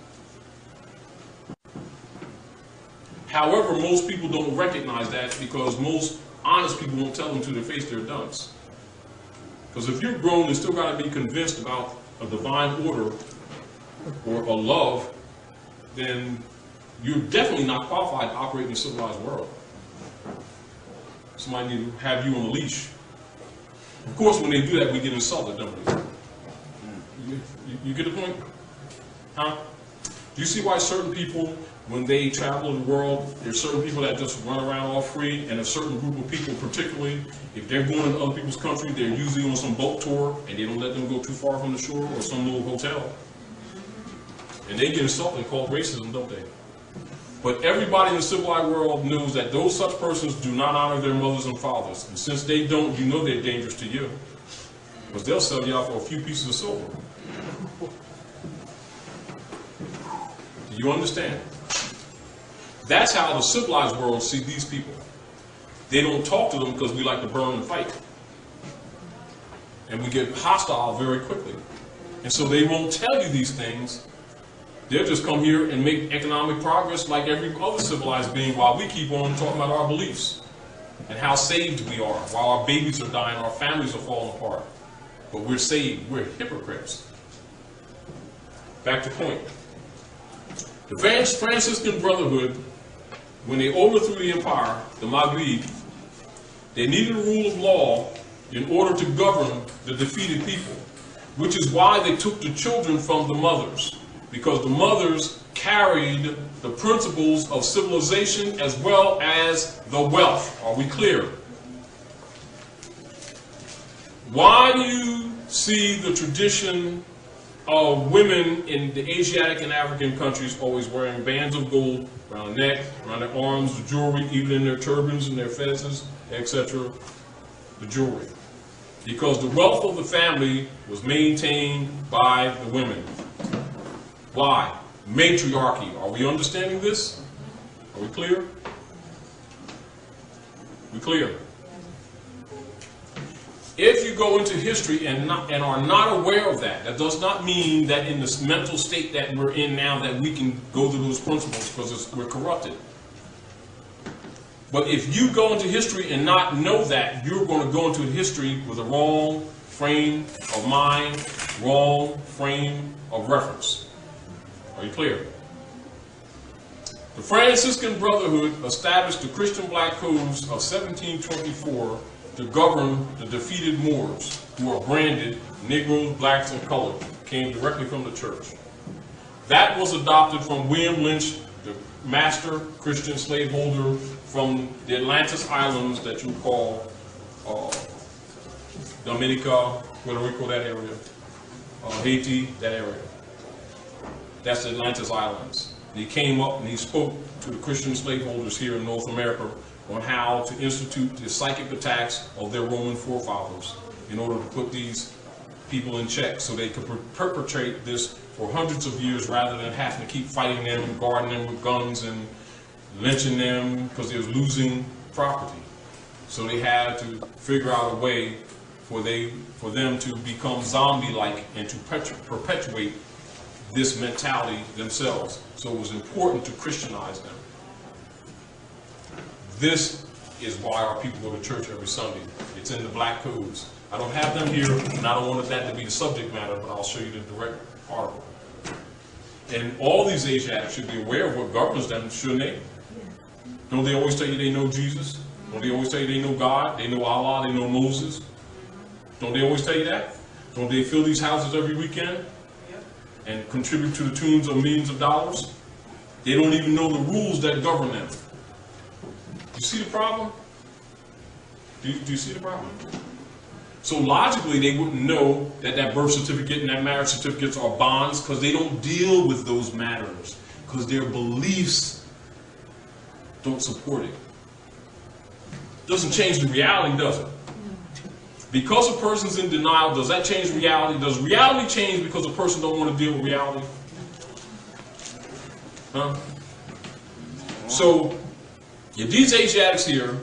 However, most people don't recognize that because most honest people won't tell them to their face they're a dunce. Because if you're grown and still got to be convinced about a divine order or a love, then you're definitely not qualified to operate in a civilized world. Somebody need to have you on a leash. Of course, when they do that, we get insulted, don't we? You get the point? Huh? Do you see why certain people, when they travel the world, there's certain people that just run around all free, and a certain group of people, particularly, if they're going to other people's country, they're usually on some boat tour, and they don't let them go too far from the shore or some little hotel. And they get insulted and called racism, don't they? But everybody in the civilized world knows that those such persons do not honor their mothers and fathers. And since they don't, you know they're dangerous to you. Because they'll sell you out for a few pieces of silver. Do you understand? That's how the civilized world see these people. They don't talk to them because we like to burn and fight. And we get hostile very quickly. And so they won't tell you these things. They'll just come here and make economic progress like every other civilized being while we keep on talking about our beliefs and how saved we are, while our babies are dying, our families are falling apart. But we're saved. We're hypocrites. Back to point. The Franciscan Brotherhood, when they overthrew the empire, the Maghrib, they needed a rule of law in order to govern the defeated people, which is why they took the children from the mothers, because the mothers carried the principles of civilization as well as the wealth. Are we clear? Why do you see the tradition of women in the Asiatic and African countries always wearing bands of gold around their neck, around their arms, the jewelry, even in their turbans and their fezzes, etc., the jewelry? Because the wealth of the family was maintained by the women. Why? Matriarchy. Are we understanding this? Are we clear? We clear? If you go into history and are not aware of that, that does not mean that in this mental state that we're in now that we can go to those principles, because we're corrupted. But if you go into history and not know that, you're going to go into history with a wrong frame of mind, wrong frame of reference. Are you clear? The Franciscan Brotherhood established the Christian Black Codes of 1724 to govern the defeated Moors, who are branded Negroes, blacks, and colored, came directly from the church. That was adopted from William Lynch, the master Christian slaveholder from the Atlantis Islands that you call Dominica, Puerto Rico, that area, Haiti, that area. That's the Atlantis Islands. He came up and he spoke to the Christian slaveholders here in North America on how to institute the psychic attacks of their Roman forefathers in order to put these people in check so they could perpetrate this for hundreds of years rather than having to keep fighting them and guarding them with guns and lynching them because they was losing property. So they had to figure out a way for them to become zombie-like and to perpetuate this mentality themselves. So it was important to Christianize them. This is why our people go to church every Sunday. It's in the Black Codes. I don't have them here, and I don't want that to be the subject matter, but I'll show you the direct article. And all these Asiatics should be aware of what governs them, shouldn't they? Don't they always tell you they know Jesus? Don't they always tell you they know God? They know Allah, they know Moses? Don't they always tell you that? Don't they fill these houses every weekend and contribute to the tunes of millions of dollars? They don't even know the rules that govern them. Do you see the problem? Do you see the problem? So logically, they wouldn't know that that birth certificate and that marriage certificates are bonds because they don't deal with those matters because their beliefs don't support it. Doesn't change the reality, does it? Because a person's in denial, does that change reality? Does reality change because a person don't want to deal with reality? Huh? So, if these Asiatics here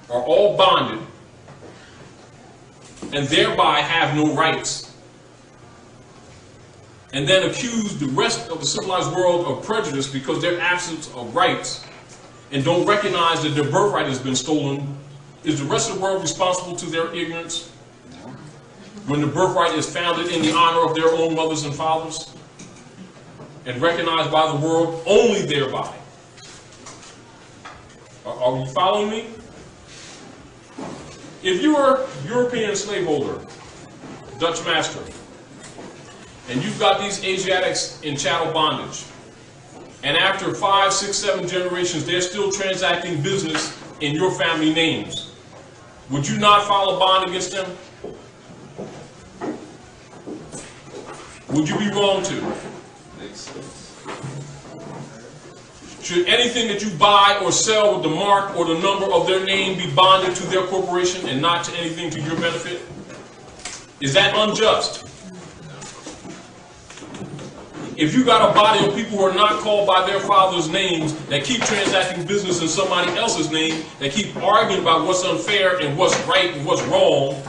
are all bonded and thereby have no rights, and then accuse the rest of the civilized world of prejudice because their absence of rights, and don't recognize that their birthright has been stolen, is the rest of the world responsible to their ignorance when the birthright is founded in the honor of their own mothers and fathers and recognized by the world only thereby? Are you following me? If you're a European slaveholder, Dutch master, and you've got these Asiatics in chattel bondage, and after 5, 6, 7 generations, they're still transacting business in your family names, would you not file a bond against them? Would you be wrong to? Makes sense. Should anything that you buy or sell with the mark or the number of their name be bonded to their corporation and not to anything to your benefit? Is that unjust? If you got a body of people who are not called by their father's names, that keep transacting business in somebody else's name, that keep arguing about what's unfair and what's right and what's wrong,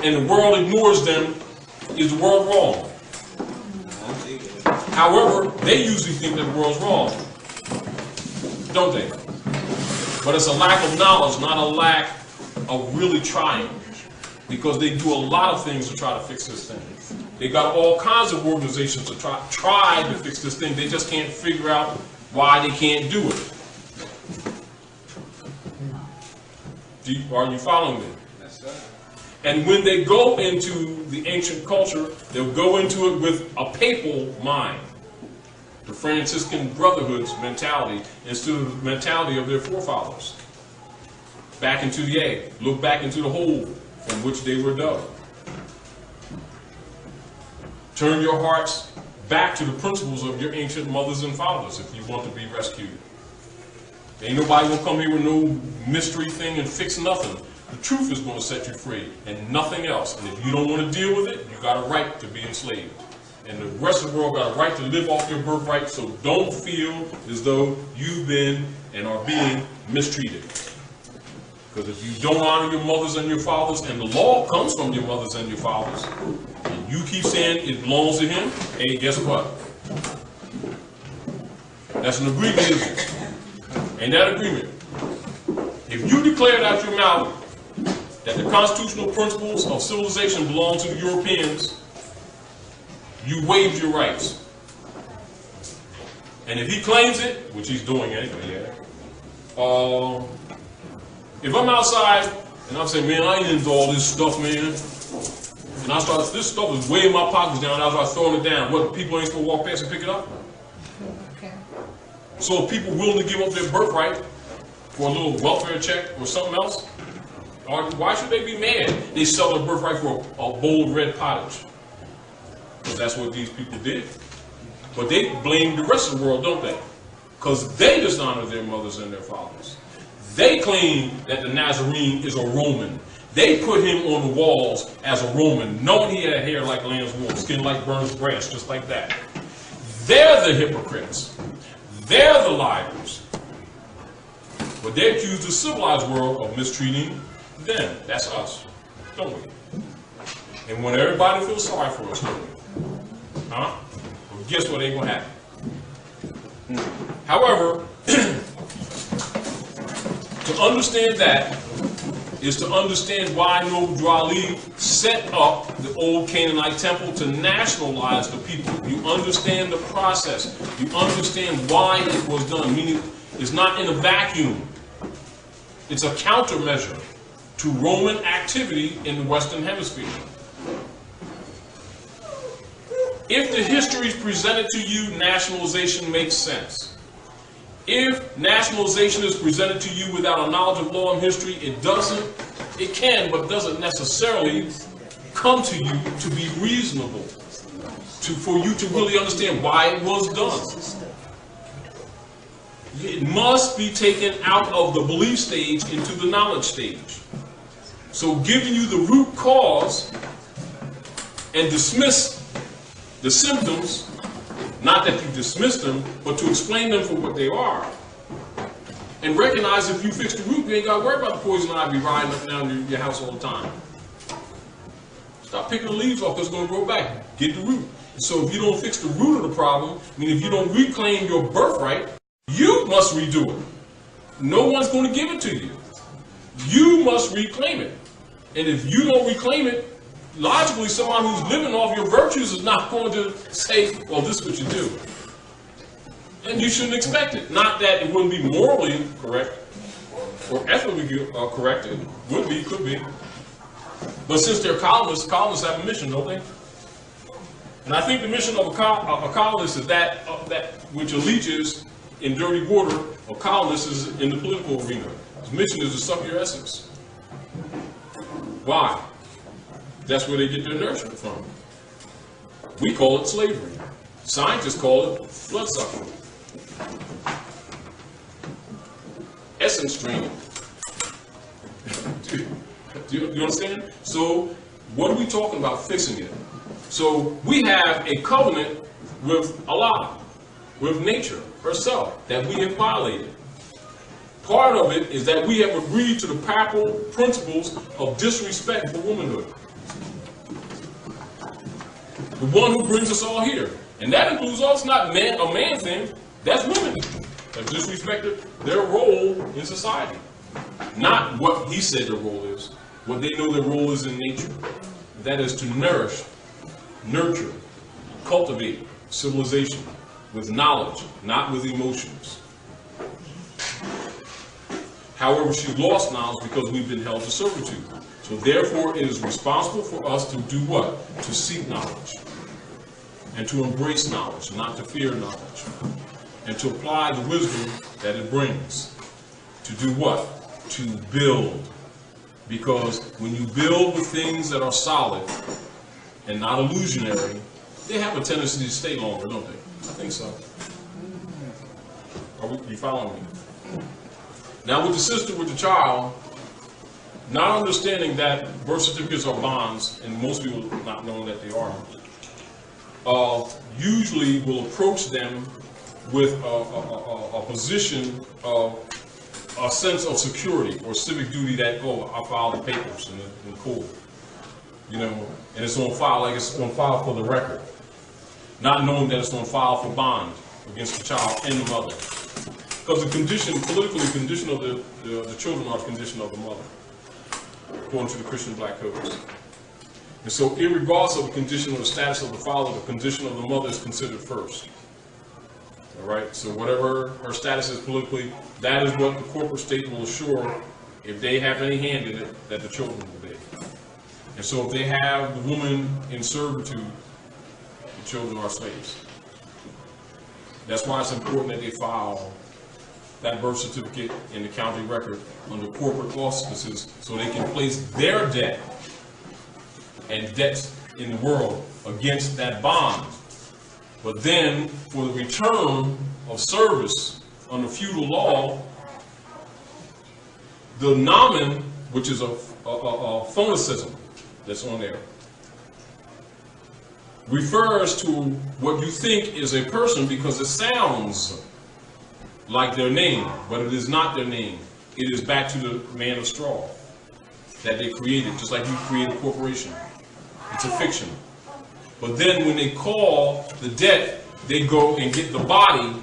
and the world ignores them, is the world wrong? However, they usually think that the world's wrong, don't they? But it's a lack of knowledge, not a lack of really trying. Because they do a lot of things to try to fix this thing. They got all kinds of organizations to try to fix this thing. They just can't figure out why they can't do it. Are you following me? That's right. And when they go into the ancient culture, they'll go into it with a papal mind. The Franciscan Brotherhood's mentality instead of the mentality of their forefathers. Back into the egg. Look back into the hole from which they were dug. Turn your hearts back to the principles of your ancient mothers and fathers if you want to be rescued. Ain't nobody gonna come here with no mystery thing and fix nothing. The truth is gonna set you free and nothing else. And if you don't want to deal with it, you got a right to be enslaved. And the rest of the world got a right to live off your birthright, so don't feel as though you've been and are being mistreated. Because if you don't honor your mothers and your fathers, and the law comes from your mothers and your fathers, and you keep saying it belongs to him, hey, guess what? That's an agreement, isn't it? And that agreement, if you declared out your mouth that the constitutional principles of civilization belong to the Europeans, you waived your rights. And if he claims it, which he's doing anyway, if I'm outside and I'm saying, man, I ain't into all this stuff, man, and I start, this stuff is way in my pockets down, and I start throwing it down, what, people ain't supposed to walk past and pick it up? Okay. So if people willing to give up their birthright for a little welfare check or something else, why should they be mad? They sell their birthright for a bowl of red pottage. Because that's what these people did. But they blame the rest of the world, don't they? Because they dishonor their mothers and their fathers. They claim that the Nazarene is a Roman. They put him on the walls as a Roman, knowing he had hair like lamb's wool, skin like Burns grass, just like that. They're the hypocrites. They're the liars. But they accuse the civilized world of mistreating them. That's us, don't we? And when everybody feels sorry for us, don't we? Huh? Well, guess what ain't gonna happen? However, to understand that is to understand why Noble Dwali set up the old Canaanite temple to nationalize the people. You understand the process. You understand why it was done. Meaning, it's not in a vacuum. It's a countermeasure to Roman activity in the Western Hemisphere. If the history is presented to you, nationalization makes sense. If nationalization is presented to you without a knowledge of law and history, it can, but doesn't necessarily come to you to be reasonable, for you to really understand why it was done. It must be taken out of the belief stage into the knowledge stage. So giving you the root cause and dismiss the symptoms, not that you dismiss them, but to explain them for what they are. And recognize if you fix the root, you ain't got to worry about the poison ivy riding up and down your house all the time. Stop picking the leaves off because it's going to grow back. Get the root. So if you don't fix the root of the problem, I mean, if you don't reclaim your birthright, you must redo it. No one's going to give it to you. You must reclaim it. And if you don't reclaim it, logically, someone who's living off your virtues is not going to say, well, this is what you do. And you shouldn't expect it. Not that it wouldn't be morally correct or ethically correct. It would be, could be. But since they're colonists, colonists have a mission, don't they? And I think the mission of a colonist is that which a leech is in dirty water, a colonist is in the political arena. His mission is to suck your essence. Why? That's where they get their nourishment from. We call it slavery. Scientists call it blood sucking. Essence draining. Do you understand? So, what are we talking about fixing it? So, we have a covenant with Allah, with nature herself, that we have violated. Part of it is that we have agreed to the papal principles of disrespect for womanhood. The one who brings us all here. And that includes also not a man thing, that's women that disrespected their role in society. Not what he said their role is, what they know their role is in nature. That is to nourish, nurture, cultivate civilization with knowledge, not with emotions. However, she's lost knowledge because we've been held to servitude. So therefore, it is responsible for us to do what? To seek knowledge. And to embrace knowledge, not to fear knowledge. And to apply the wisdom that it brings. To do what? To build. Because when you build with things that are solid and not illusionary, they have a tendency to stay longer, don't they? I think so. Are you following me? Now with the sister with the child, not understanding that birth certificates are bonds, and most people not knowing that they are, usually will approach them with a position of a sense of security or civic duty that, oh, I filed the papers in court, you know, and it's on file, like it's on file for the record, not knowing that it's on file for bond against the child and the mother. Because the condition, politically, the condition of the children are the condition of the mother, according to the Christian black codes. And so, irregardless of the condition or the status of the father, the condition of the mother is considered first. All right? So whatever her status is politically, that is what the corporate state will assure, if they have any hand in it, that the children will be. And so if they have the woman in servitude, the children are slaves. That's why it's important that they file that birth certificate in the county record under corporate auspices so they can place their debt and debts in the world against that bond. But then, for the return of service under feudal law, the nomen, which is a phonicism that's on there, refers to what you think is a person because it sounds like their name, but it is not their name. It is back to the man of straw that they created, just like you create a corporation. It's a fiction. But then when they call the debt, they go and get the body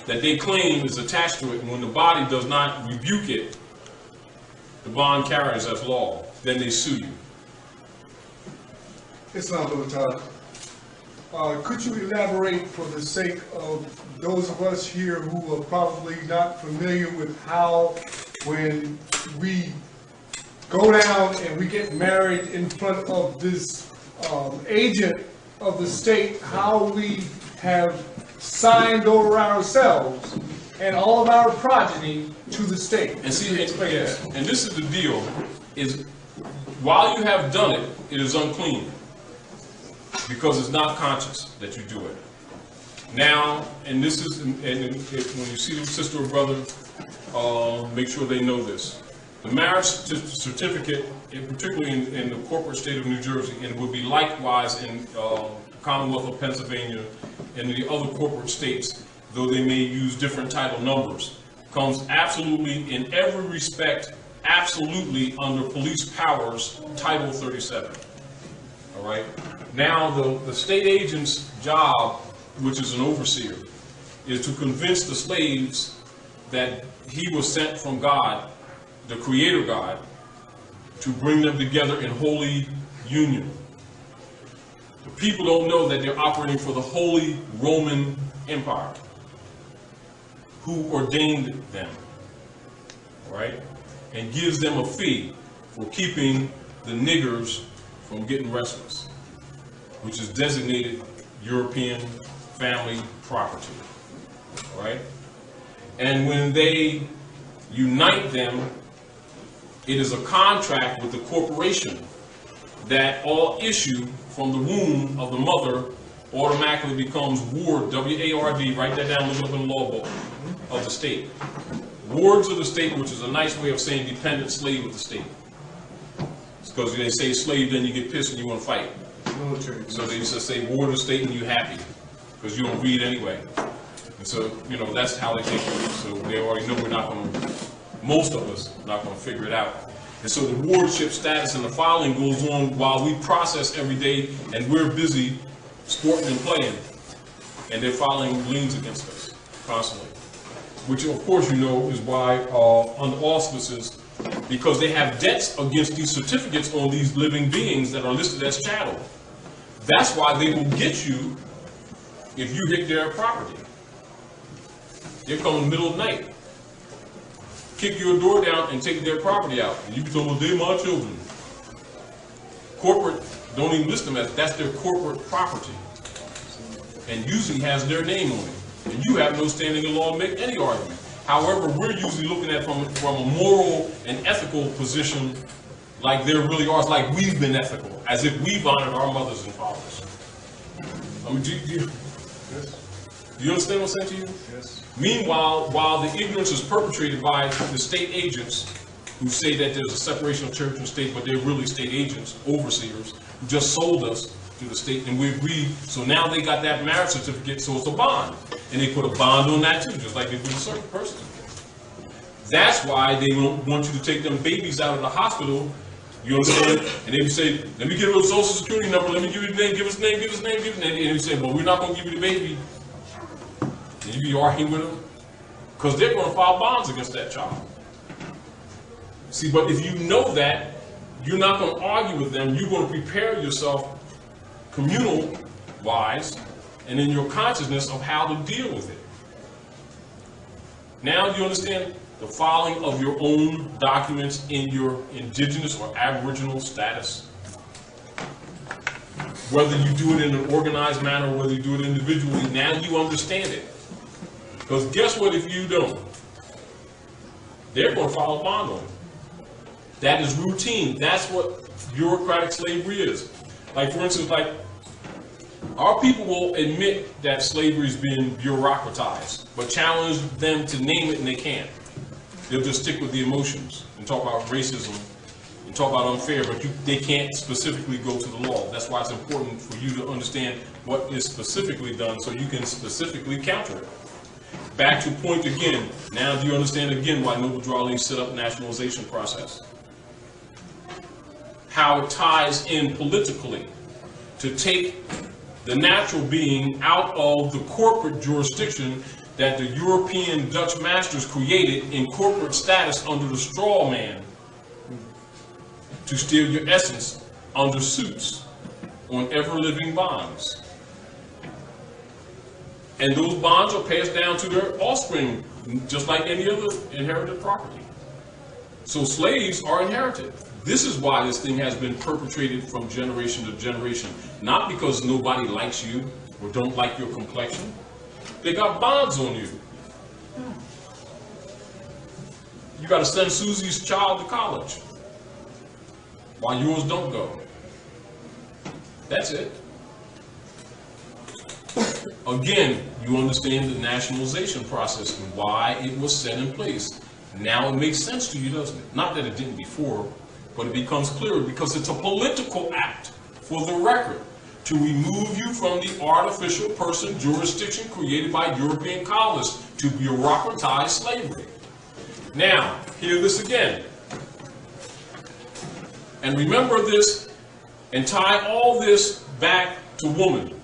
that they claim is attached to it, and when the body does not rebuke it, the bond carries as law. Then they sue you. It's not Brother Tarik. Could you elaborate for the sake of those of us here who are probably not familiar with how, when we go down and we get married in front of this agent of the state, how we have signed over ourselves and all of our progeny to the state? And see, and this is the deal, is while you have done it, it is unclean. Because it's not conscious that you do it. Now, and this is, and when you see the sister or brother, make sure they know this. The marriage certificate, particularly in the corporate state of New Jersey, and it would be likewise in the Commonwealth of Pennsylvania and the other corporate states, though they may use different title numbers, comes absolutely, in every respect, absolutely under police powers, Title 37. All right? Now, the state agent's job, which is an overseer, is to convince the slaves that he was sent from God, the Creator God, to bring them together in holy union. The people don't know that they're operating for the Holy Roman Empire, who ordained them, all right, and gives them a fee for keeping the niggers from getting restless, which is designated European family property, all right? And when they unite them, it is a contract with the corporation that all issue from the womb of the mother automatically becomes ward, W-A-R-D, write that down, look it up in the law book, of the state. Wards of the state, which is a nice way of saying dependent slave of the state. It's because they say slave, then you get pissed and you want to fight. Military. So they used to say ward of the state and you happy, because you don't read anyway. And so, you know, that's how they think of it. So they already know we're not going to, most of us, not going to figure it out. And so the wardship status and the filing goes on while we process every day, and we're busy sporting and playing, and they're filing liens against us constantly. Which, of course, you know is why under auspices, because they have debts against these certificates on these living beings that are listed as chattel. That's why they will get you if you hit their property. They come in the middle of the night, kick your door down and take their property out. And you be told, well, they're my children. Corporate, don't even list them as, that's their corporate property. And usually has their name on it. And you have no standing in law to make any argument. However, we're usually looking at it from a moral and ethical position, like there really are, like we've been ethical, as if we've honored our mothers and fathers. I mean, do you understand what I'm saying to you? Yes. Meanwhile, while the ignorance is perpetrated by the state agents who say that there's a separation of church and state, but they're really state agents, overseers, who just sold us to the state, and we agreed, so now they got that marriage certificate, so it's a bond. And they put a bond on that too, just like they put a certain person. That's why they don't want you to take them babies out of the hospital, you understand? And they would say, let me give you a social security number, let me give you the name, give us the name, give us the name, give us the name. And they say, well, we're not going to give you the baby. And you be arguing with them, because they're going to file bonds against that child. See, but if you know that, you're not going to argue with them, you're going to prepare yourself communal-wise, and in your consciousness of how to deal with it. Now you understand the filing of your own documents in your indigenous or aboriginal status. Whether you do it in an organized manner or whether you do it individually, now you understand it. Because guess what if you don't? They're going to file a bond on it. That is routine. That's what bureaucratic slavery is. Like, for instance, like, our people will admit that slavery has been bureaucratized, but challenge them to name it and they can't. They'll just stick with the emotions and talk about racism and talk about unfair, but they can't specifically go to the law. That's why it's important for you to understand what is specifically done so you can specifically counter it. Back to point again. Now do you understand again why Noble Drawling set up nationalization process? How it ties in politically to take the natural being out of the corporate jurisdiction that the European Dutch masters created in corporate status under the straw man to steal your essence under suits on ever-living bonds. And those bonds are passed down to their offspring, just like any other inherited property. So slaves are inherited. This is why this thing has been perpetrated from generation to generation. Not because nobody likes you or don't like your complexion. They got bonds on you. You got to send Susie's child to college while yours don't go. That's it. Again, you understand the nationalization process and why it was set in place. Now it makes sense to you, doesn't it? Not that it didn't before, but it becomes clearer because it's a political act, for the record, to remove you from the artificial person jurisdiction created by European colonists to bureaucratize slavery. Now, hear this again. And remember this and tie all this back to woman.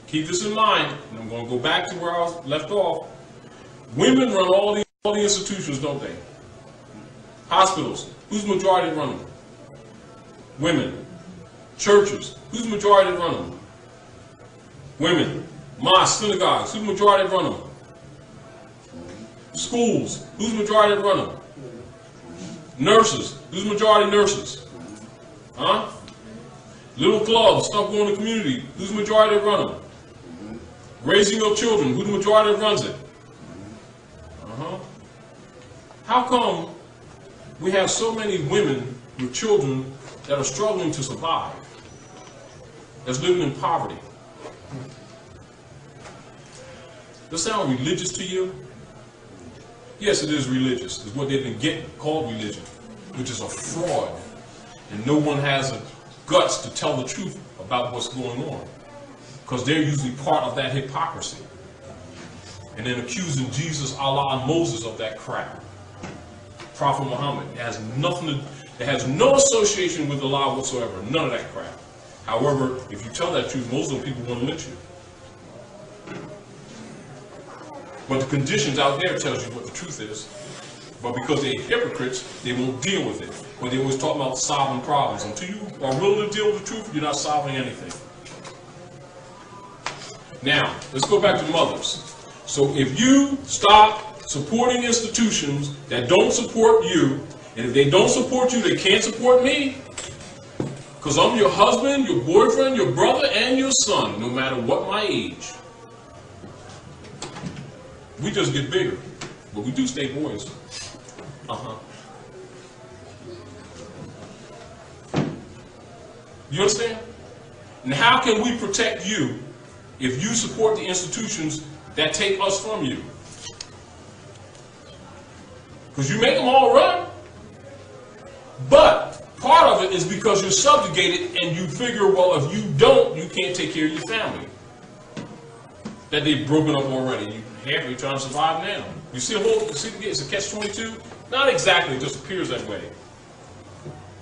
Keep this in mind, and I'm going to go back to where I was left off. Women run all the institutions, don't they? Hospitals, who's majority run them? Women. Churches, who's majority run them? Women. Mosques, synagogues, who's majority run them? Schools, who's majority run them? Nurses, who's majority nurses? Huh? Little clubs, stuff going in the community, who's majority run them? Raising your children, who the majority runs it? How come we have so many women with children that are struggling to survive, that's living in poverty? Does that sound religious to you? Yes, it is religious. It's what they've been getting called religion, which is a fraud. And no one has the guts to tell the truth about what's going on, because they're usually part of that hypocrisy. And then accusing Jesus, Allah, and Moses of that crap. Prophet Muhammad has nothing to, it has no association with Allah whatsoever, none of that crap. However, if you tell that truth, most of the people want to lynch you. But the conditions out there tells you what the truth is. But because they're hypocrites, they won't deal with it. But they always talk about solving problems. Until you are willing to deal with the truth, you're not solving anything. Now, let's go back to mothers. So if you stop supporting institutions that don't support you, and if they don't support you, they can't support me, because I'm your husband, your boyfriend, your brother, and your son, no matter what my age. We just get bigger, but we do stay boys. You understand? And how can we protect you if you support the institutions that take us from you? Because you make them all run. But part of it is because you're subjugated and you figure, well, if you don't, you can't take care of your family. That they've broken up already. You're halfway trying to survive now. You see it's a catch-22? Not exactly, it just appears that way.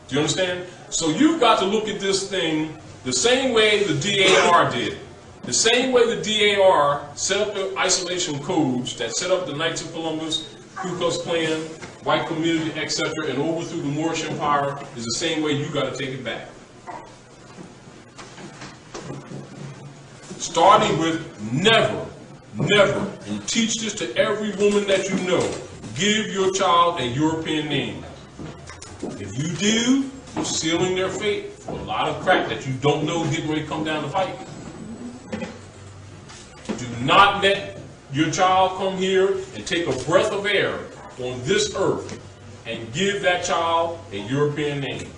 Do you understand? So you've got to look at this thing the same way the DAR did. The same way the DAR set up the isolation codes that set up the Knights of Columbus, Ku Klux Klan, white community, etc., and overthrew the Moorish Empire is the same way you got to take it back. Starting with never, and teach this to every woman that you know, give your child a European name. If you do, you're sealing their fate for a lot of crap that you don't know is getting ready to come down the pipe. Do not let your child come here and take a breath of air on this earth and give that child a European name.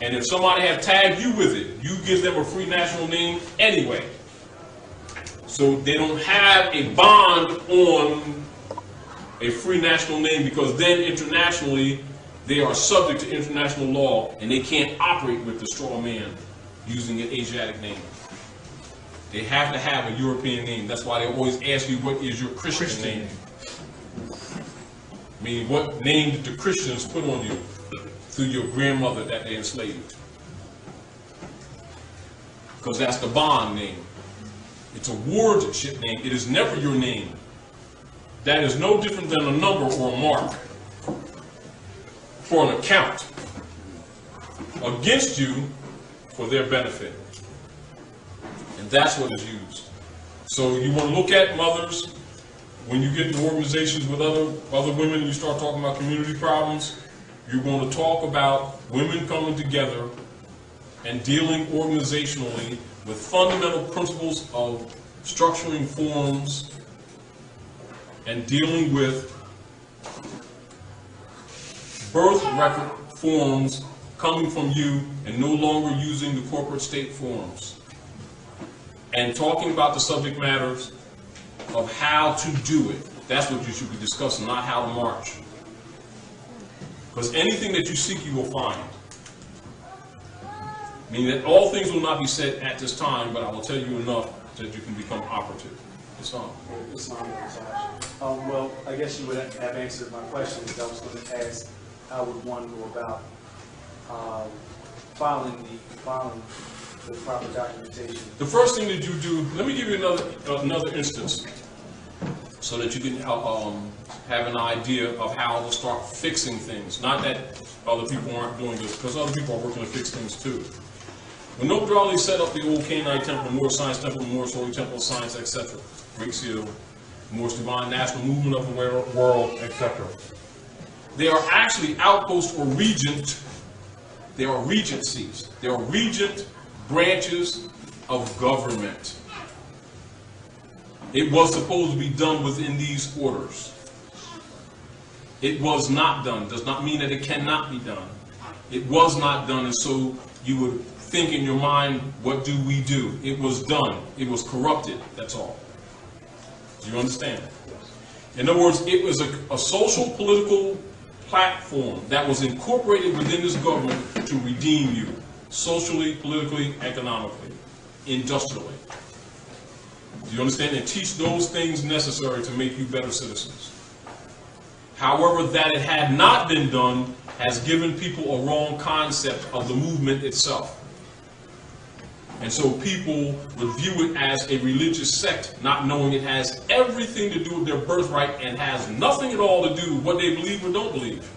And if somebody have tagged you with it, you give them a free national name anyway. So they don't have a bond on a free national name, because then internationally they are subject to international law and they can't operate with the straw man using an Asiatic name. They have to have a European name. That's why they always ask you, what is your Christian name? Meaning, what name did the Christians put on you through your grandmother that they enslaved? Because that's the bond name. It's a wardship name. It is never your name. That is no different than a number or a mark for an account against you for their benefit. And that's what is used. So you want to look at mothers, when you get in organizations with other women and you start talking about community problems, you're going to talk about women coming together and dealing organizationally with fundamental principles of structuring forms and dealing with birth record forms coming from you and no longer using the corporate state forms. And talking about the subject matters of how to do it. That's what you should be discussing, not how to march. Because anything that you seek, you will find. Meaning that all things will not be said at this time, but I will tell you enough that you can become operative. Islam. Well, I guess you would have answered my question. I was going to ask, how would one go about filing the proper documentation? The first thing that you do, let me give you another instance so that you can have an idea of how to start fixing things. Not that other people aren't doing this, because other people are working to fix things too. When Noble Drew Ali set up the old Canaanite Temple, Moorish Science Temple, Moorish Holy Temple of Science, etc., Great Seal, Moorish Divine National Movement of the World, etc., they are actually outposts or regent. They are regencies. They are regent branches of government. It was supposed to be done within these orders. It was not done. Does not mean that it cannot be done. It was not done, and so you would think in your mind, what do we do? It was done. It was corrupted. That's all. Do you understand? In other words, it was a social political platform that was incorporated within this government to redeem you, socially, politically, economically, industrially. Do you understand? And teach those things necessary to make you better citizens. However, that it had not been done has given people a wrong concept of the movement itself. And so people would view it as a religious sect, not knowing it has everything to do with their birthright and has nothing at all to do with what they believe or don't believe.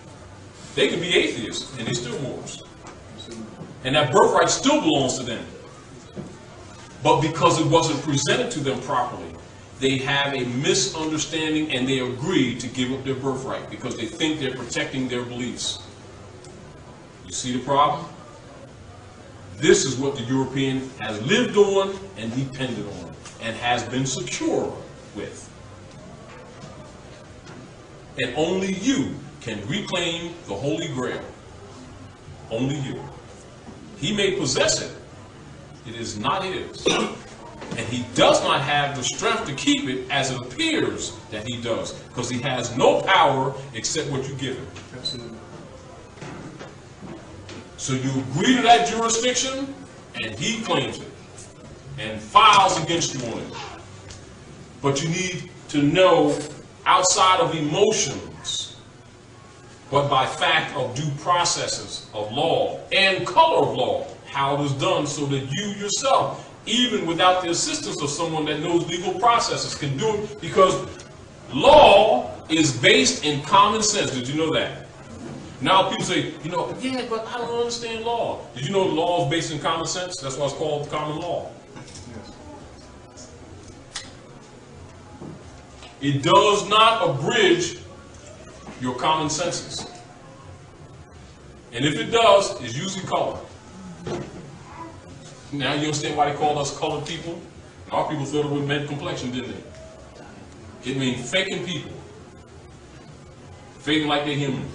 They could be atheists and they're still Moors. And that birthright still belongs to them. But because it wasn't presented to them properly, they have a misunderstanding and they agree to give up their birthright because they think they're protecting their beliefs. You see the problem? This is what the European has lived on and depended on and has been secure with. And only you can reclaim the Holy Grail. Only you. He may possess it. It is not his. And he does not have the strength to keep it as it appears that he does, because he has no power except what you give him. Absolutely. So you agree to that jurisdiction, and he claims it, and files against you on it. But you need to know, outside of emotions, but by fact of due processes of law and color of law, how it is done so that you yourself, even without the assistance of someone that knows legal processes, can do it, because law is based in common sense. Did you know that? Now people say, you know, yeah, but I don't understand law. Did you know law is based in common sense? That's why it's called common law. It does not abridge your common senses. And if it does, it's usually color. Now you understand why they called us colored people? Our people thought it meant complexion, didn't they? It means faking people. Faking like they're human.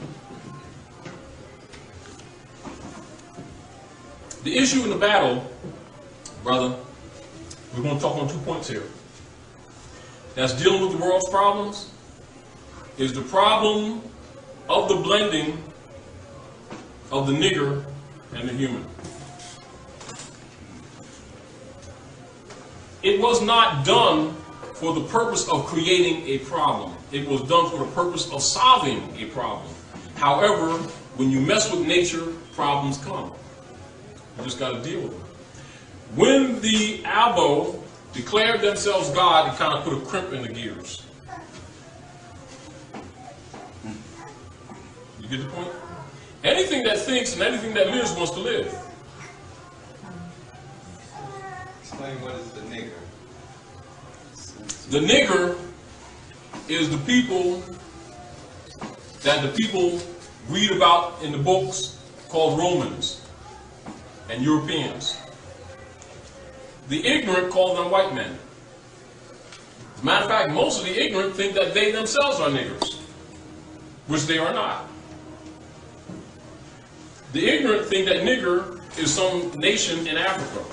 The issue in the battle, brother, we're going to talk on 2 points here. That's dealing with the world's problems, is the problem of the blending of the nigger and the human. It was not done for the purpose of creating a problem. It was done for the purpose of solving a problem. However, when you mess with nature, problems come. You just got to deal with them. When the Abo declared themselves God, it kind of put a crimp in the gears. You get the point? Anything that thinks and anything that lives wants to live. Explain what is the nigger. The nigger is the people that the people read about in the books called Romans and Europeans. The ignorant call them white men. As a matter of fact, most of the ignorant think that they themselves are niggers, which they are not. The ignorant think that nigger is some nation in Africa,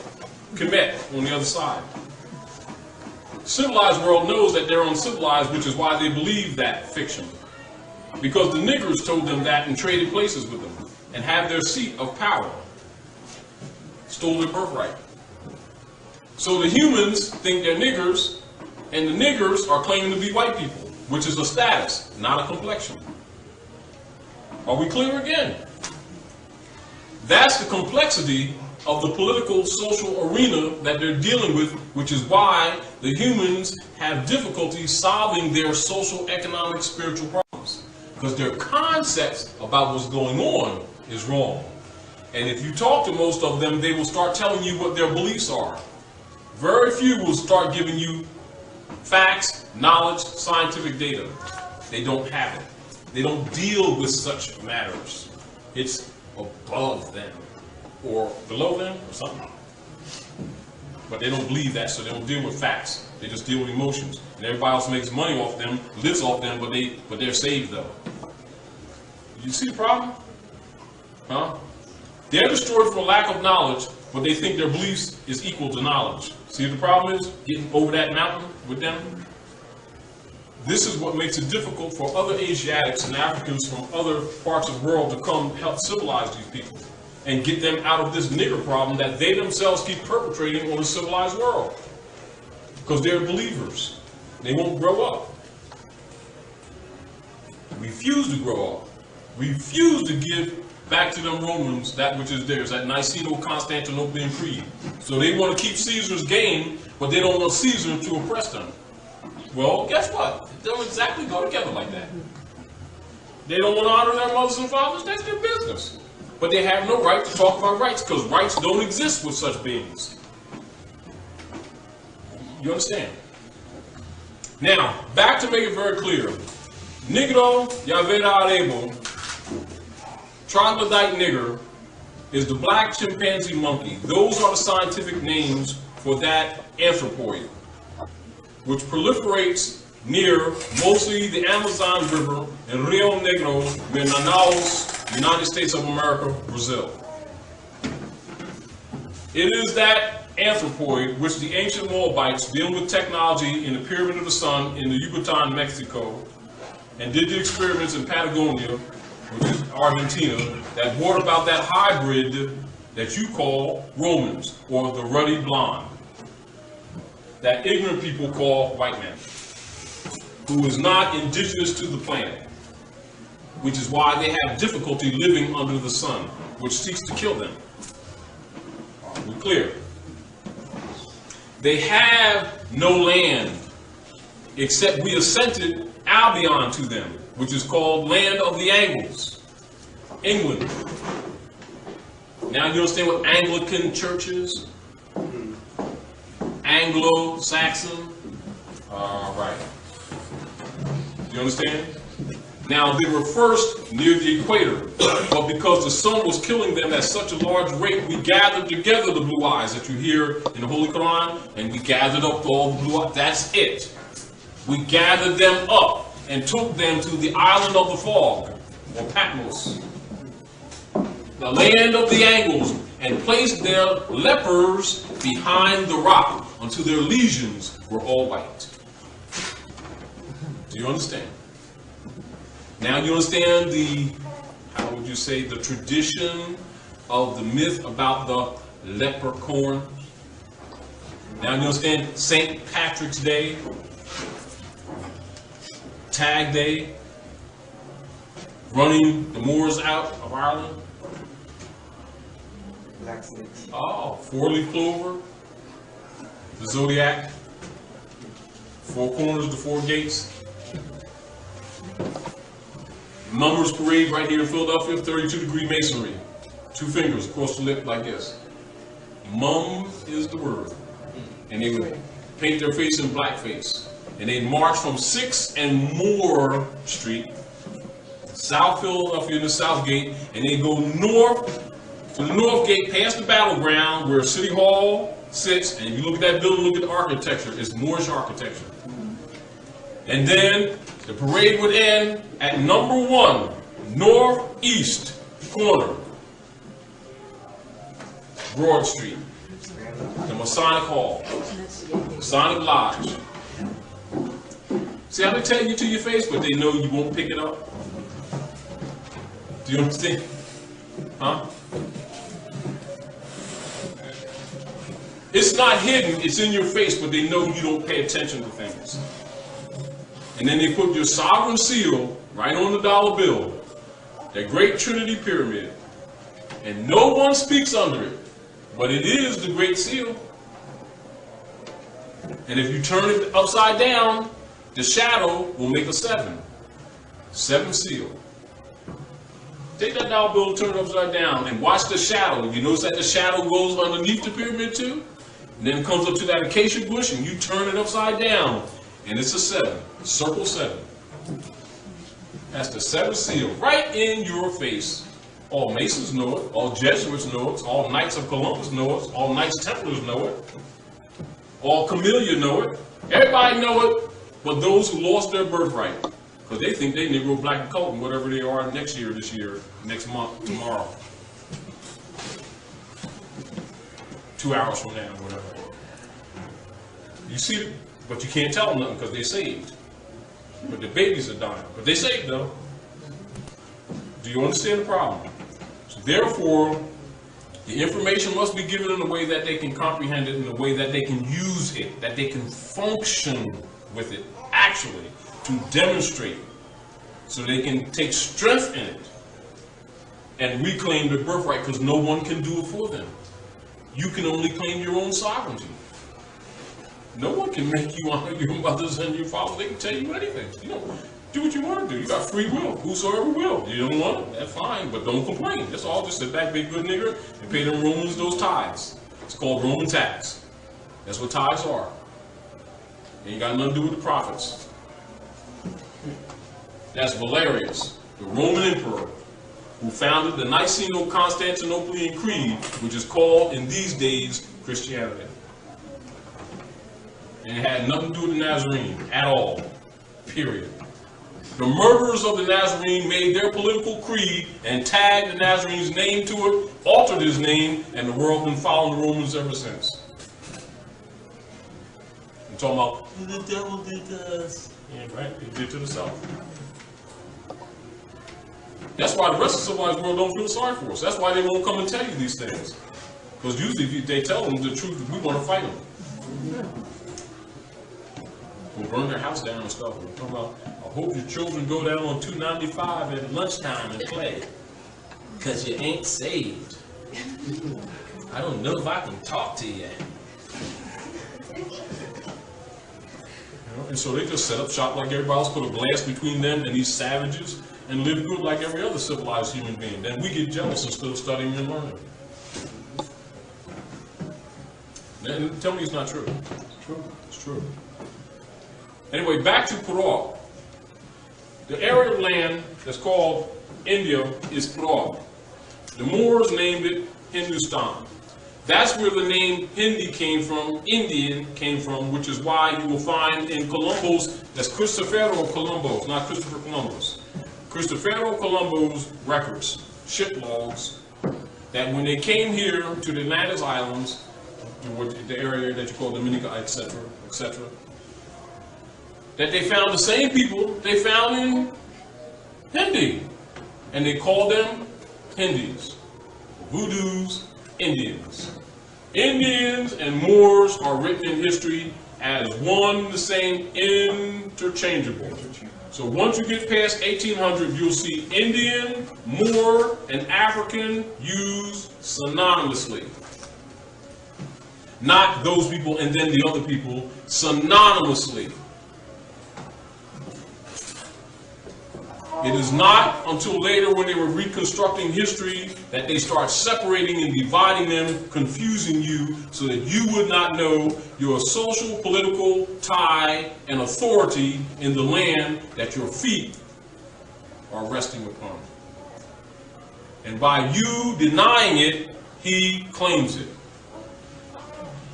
Kemet on the other side. Civilized world knows that they're uncivilized, which is why they believe that fiction. Because the niggers told them that and traded places with them and have their seat of power. Stole their birthright. So the humans think they're niggers, and the niggers are claiming to be white people, which is a status, not a complexion. Are we clear again? That's the complexity of the political social arena that they're dealing with, which is why the humans have difficulty solving their social, economic, spiritual problems. Because their concepts about what's going on is wrong. And if you talk to most of them, they will start telling you what their beliefs are. Very few will start giving you facts, knowledge, scientific data. They don't have it. They don't deal with such matters. It's above them or below them or something. But they don't believe that, so they don't deal with facts. They just deal with emotions. And everybody else makes money off them, lives off them, but they're saved though. You see the problem? Huh? They're destroyed for lack of knowledge, but they think their beliefs is equal to knowledge. See what the problem is? Getting over that mountain with them? This is what makes it difficult for other Asiatics and Africans from other parts of the world to come help civilize these people and get them out of this nigger problem that they themselves keep perpetrating on the civilized world. Because they're believers. They won't grow up. Refuse to grow up. Refuse to give back to them Romans that which is theirs, that Niceno-Constantinopolitan Creed. So they want to keep Caesar's game, but they don't want Caesar to oppress them. Well, guess what? It don't exactly go together like that. They don't want to honor their mothers and fathers, that's their business. But they have no right to talk about rights, because rights don't exist with such beings. You understand? Now, back to make it very clear. Negro Yavera Arebo, troglodyte nigger, is the black chimpanzee monkey. Those are the scientific names for that anthropoid, which proliferates near mostly the Amazon River and Rio Negro, near Manaus, United States of America, Brazil. It is that anthropoid which the ancient Moabites, dealing with technology in the Pyramid of the Sun in the Yucatan, Mexico, and did the experiments in Patagonia, which is Argentina, that brought about that hybrid that you call Romans, or the ruddy blonde, that ignorant people call white man, who is not indigenous to the planet, which is why they have difficulty living under the sun, which seeks to kill them. We're clear. They have no land, except we assented Albion to them, which is called land of the Angles, England. Now you understand what Anglican church is? Anglo-Saxon. All right. You understand? Now they were first near the equator, but because the sun was killing them at such a large rate, we gathered together the blue eyes that you hear in the Holy Quran, and we gathered up all the blue eyes. That's it. We gathered them up and took them to the island of the fog, or Patmos, the land of the Angles, and placed their lepers behind the rock until their lesions were all white. Do you understand? Now you understand the, how would you say, the tradition of the myth about the leprechaun? Now you understand St. Patrick's Day, Tag Day, running the Moors out of Ireland? Oh, four-leaf clover, the zodiac, four corners, the four gates. Mummers Parade right here in Philadelphia, 32-degree masonry. 2 fingers across the lip like this. Mum is the word. And they would paint their face in blackface. And they'd march from 6th and Moore Street, South Philadelphia in the South Gate, and they'd go north to the North Gate, past the battleground where City Hall sits, and if you look at that building, look at the architecture, it's Moorish architecture. And then the parade would end at number 1, northeast corner, Broad Street, the Masonic Hall, Masonic Lodge. See how they tell you to your face, but they know you won't pick it up? Do you understand? Huh? It's not hidden, it's in your face, but they know you don't pay attention to things. And then they put your sovereign seal right on the dollar bill, that great Trinity pyramid. And no one speaks under it, but it is the great seal. And if you turn it upside down, the shadow will make a 7. 7 seal. Take that dollar bill, turn it upside down, and watch the shadow. You notice that the shadow goes underneath the pyramid too? And then it comes up to that acacia bush, and you turn it upside down, and it's a 7. Circle 7. That's the 7th seal, right in your face. All Masons know it, all Jesuits know it, all Knights of Columbus know it, all Knights Templars know it, all Camellia know it. Everybody know it, but those who lost their birthright, because they think they Negro, Black, and Colton, whatever they are next year, this year, next month, tomorrow. 2 hours from now, whatever. You see it, but you can't tell them nothing because they're saved. But the babies are dying. But they saved though. Do you understand the problem? So therefore, the information must be given in a way that they can comprehend it, in a way that they can use it, that they can function with it, actually, to demonstrate, so they can take strength in it. and reclaim their birthright, because no one can do it for them. You can only claim your own sovereignty. No one can make you honor your mothers and your fathers. They can tell you anything. You know, do what you want to do. You got free will. Whosoever will. You don't want it, that's fine, but don't complain. That's all. Just sit back, be a good nigger, and pay them Romans those tithes. It's called Roman tax. That's what tithes are. Ain't got nothing to do with the prophets. That's Valerius, the Roman emperor, who founded the Niceno-Constantinopolitan Creed, which is called in these days Christianity. And it had nothing to do with the Nazarene at all. Period. The murderers of the Nazarene made their political creed and tagged the Nazarene's name to it, altered his name, and the world been following the Romans ever since. I'm talking about the devil did this. Yeah, right? He did to the South. That's why the rest of the civilized world don't feel sorry for us. That's why they won't come and tell you these things. Because usually if they tell them the truth, we want to fight them. We'll burn their house down and stuff. We're talking about, I hope your children go down on 295 at lunchtime and play. Because you ain't saved. I don't know if I can talk to you. And so they just set up shop like everybody else, put a glass between them and these savages, and live good like every other civilized human being. Then we get jealous instead of studying and learning. And tell me it's not true. It's true. It's true. Anyway, back to Pura. The area of land that's called India is Pura. The Moors named it Hindustan. That's where the name Hindi came from, Indian came from, which is why you will find in Colombo's, that's Cristofero Colombo's, not Christopher Columbus. Cristofero Colombo's records, ship logs, that when they came here to the Atlantis Islands, the area that you call Dominica, etc., etc., that they found the same people they found in Hindi, and they called them Hindis, Voodoos, Indians. Indians and Moors are written in history as one and the same, interchangeable. So once you get past 1800, you'll see Indian, Moor, and African used synonymously. Not those people and then the other people, synonymously. It is not until later when they were reconstructing history that they start separating and dividing them, confusing you so that you would not know your social, political tie and authority in the land that your feet are resting upon. And by you denying it, he claims it.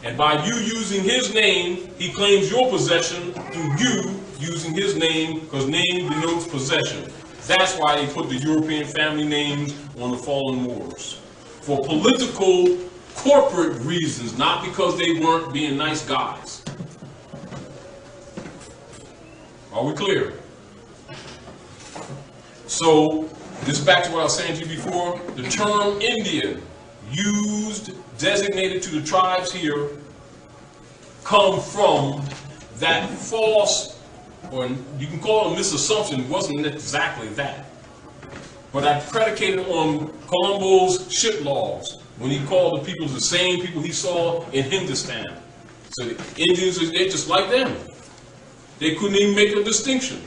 And by you using his name, he claims your possession through you using his name, because name denotes possession. That's why they put the European family names on the fallen Moors. For political, corporate reasons, not because they weren't being nice guys. Are we clear? So, this is back to what I was saying to you before. The term Indian, used, designated to the tribes here, come from that false, or you can call it a misassumption, it wasn't exactly that. But I predicated on Colombo's ship logs, when he called the people the same people he saw in Hindustan. So the Indians, they're just like them. They couldn't even make a distinction.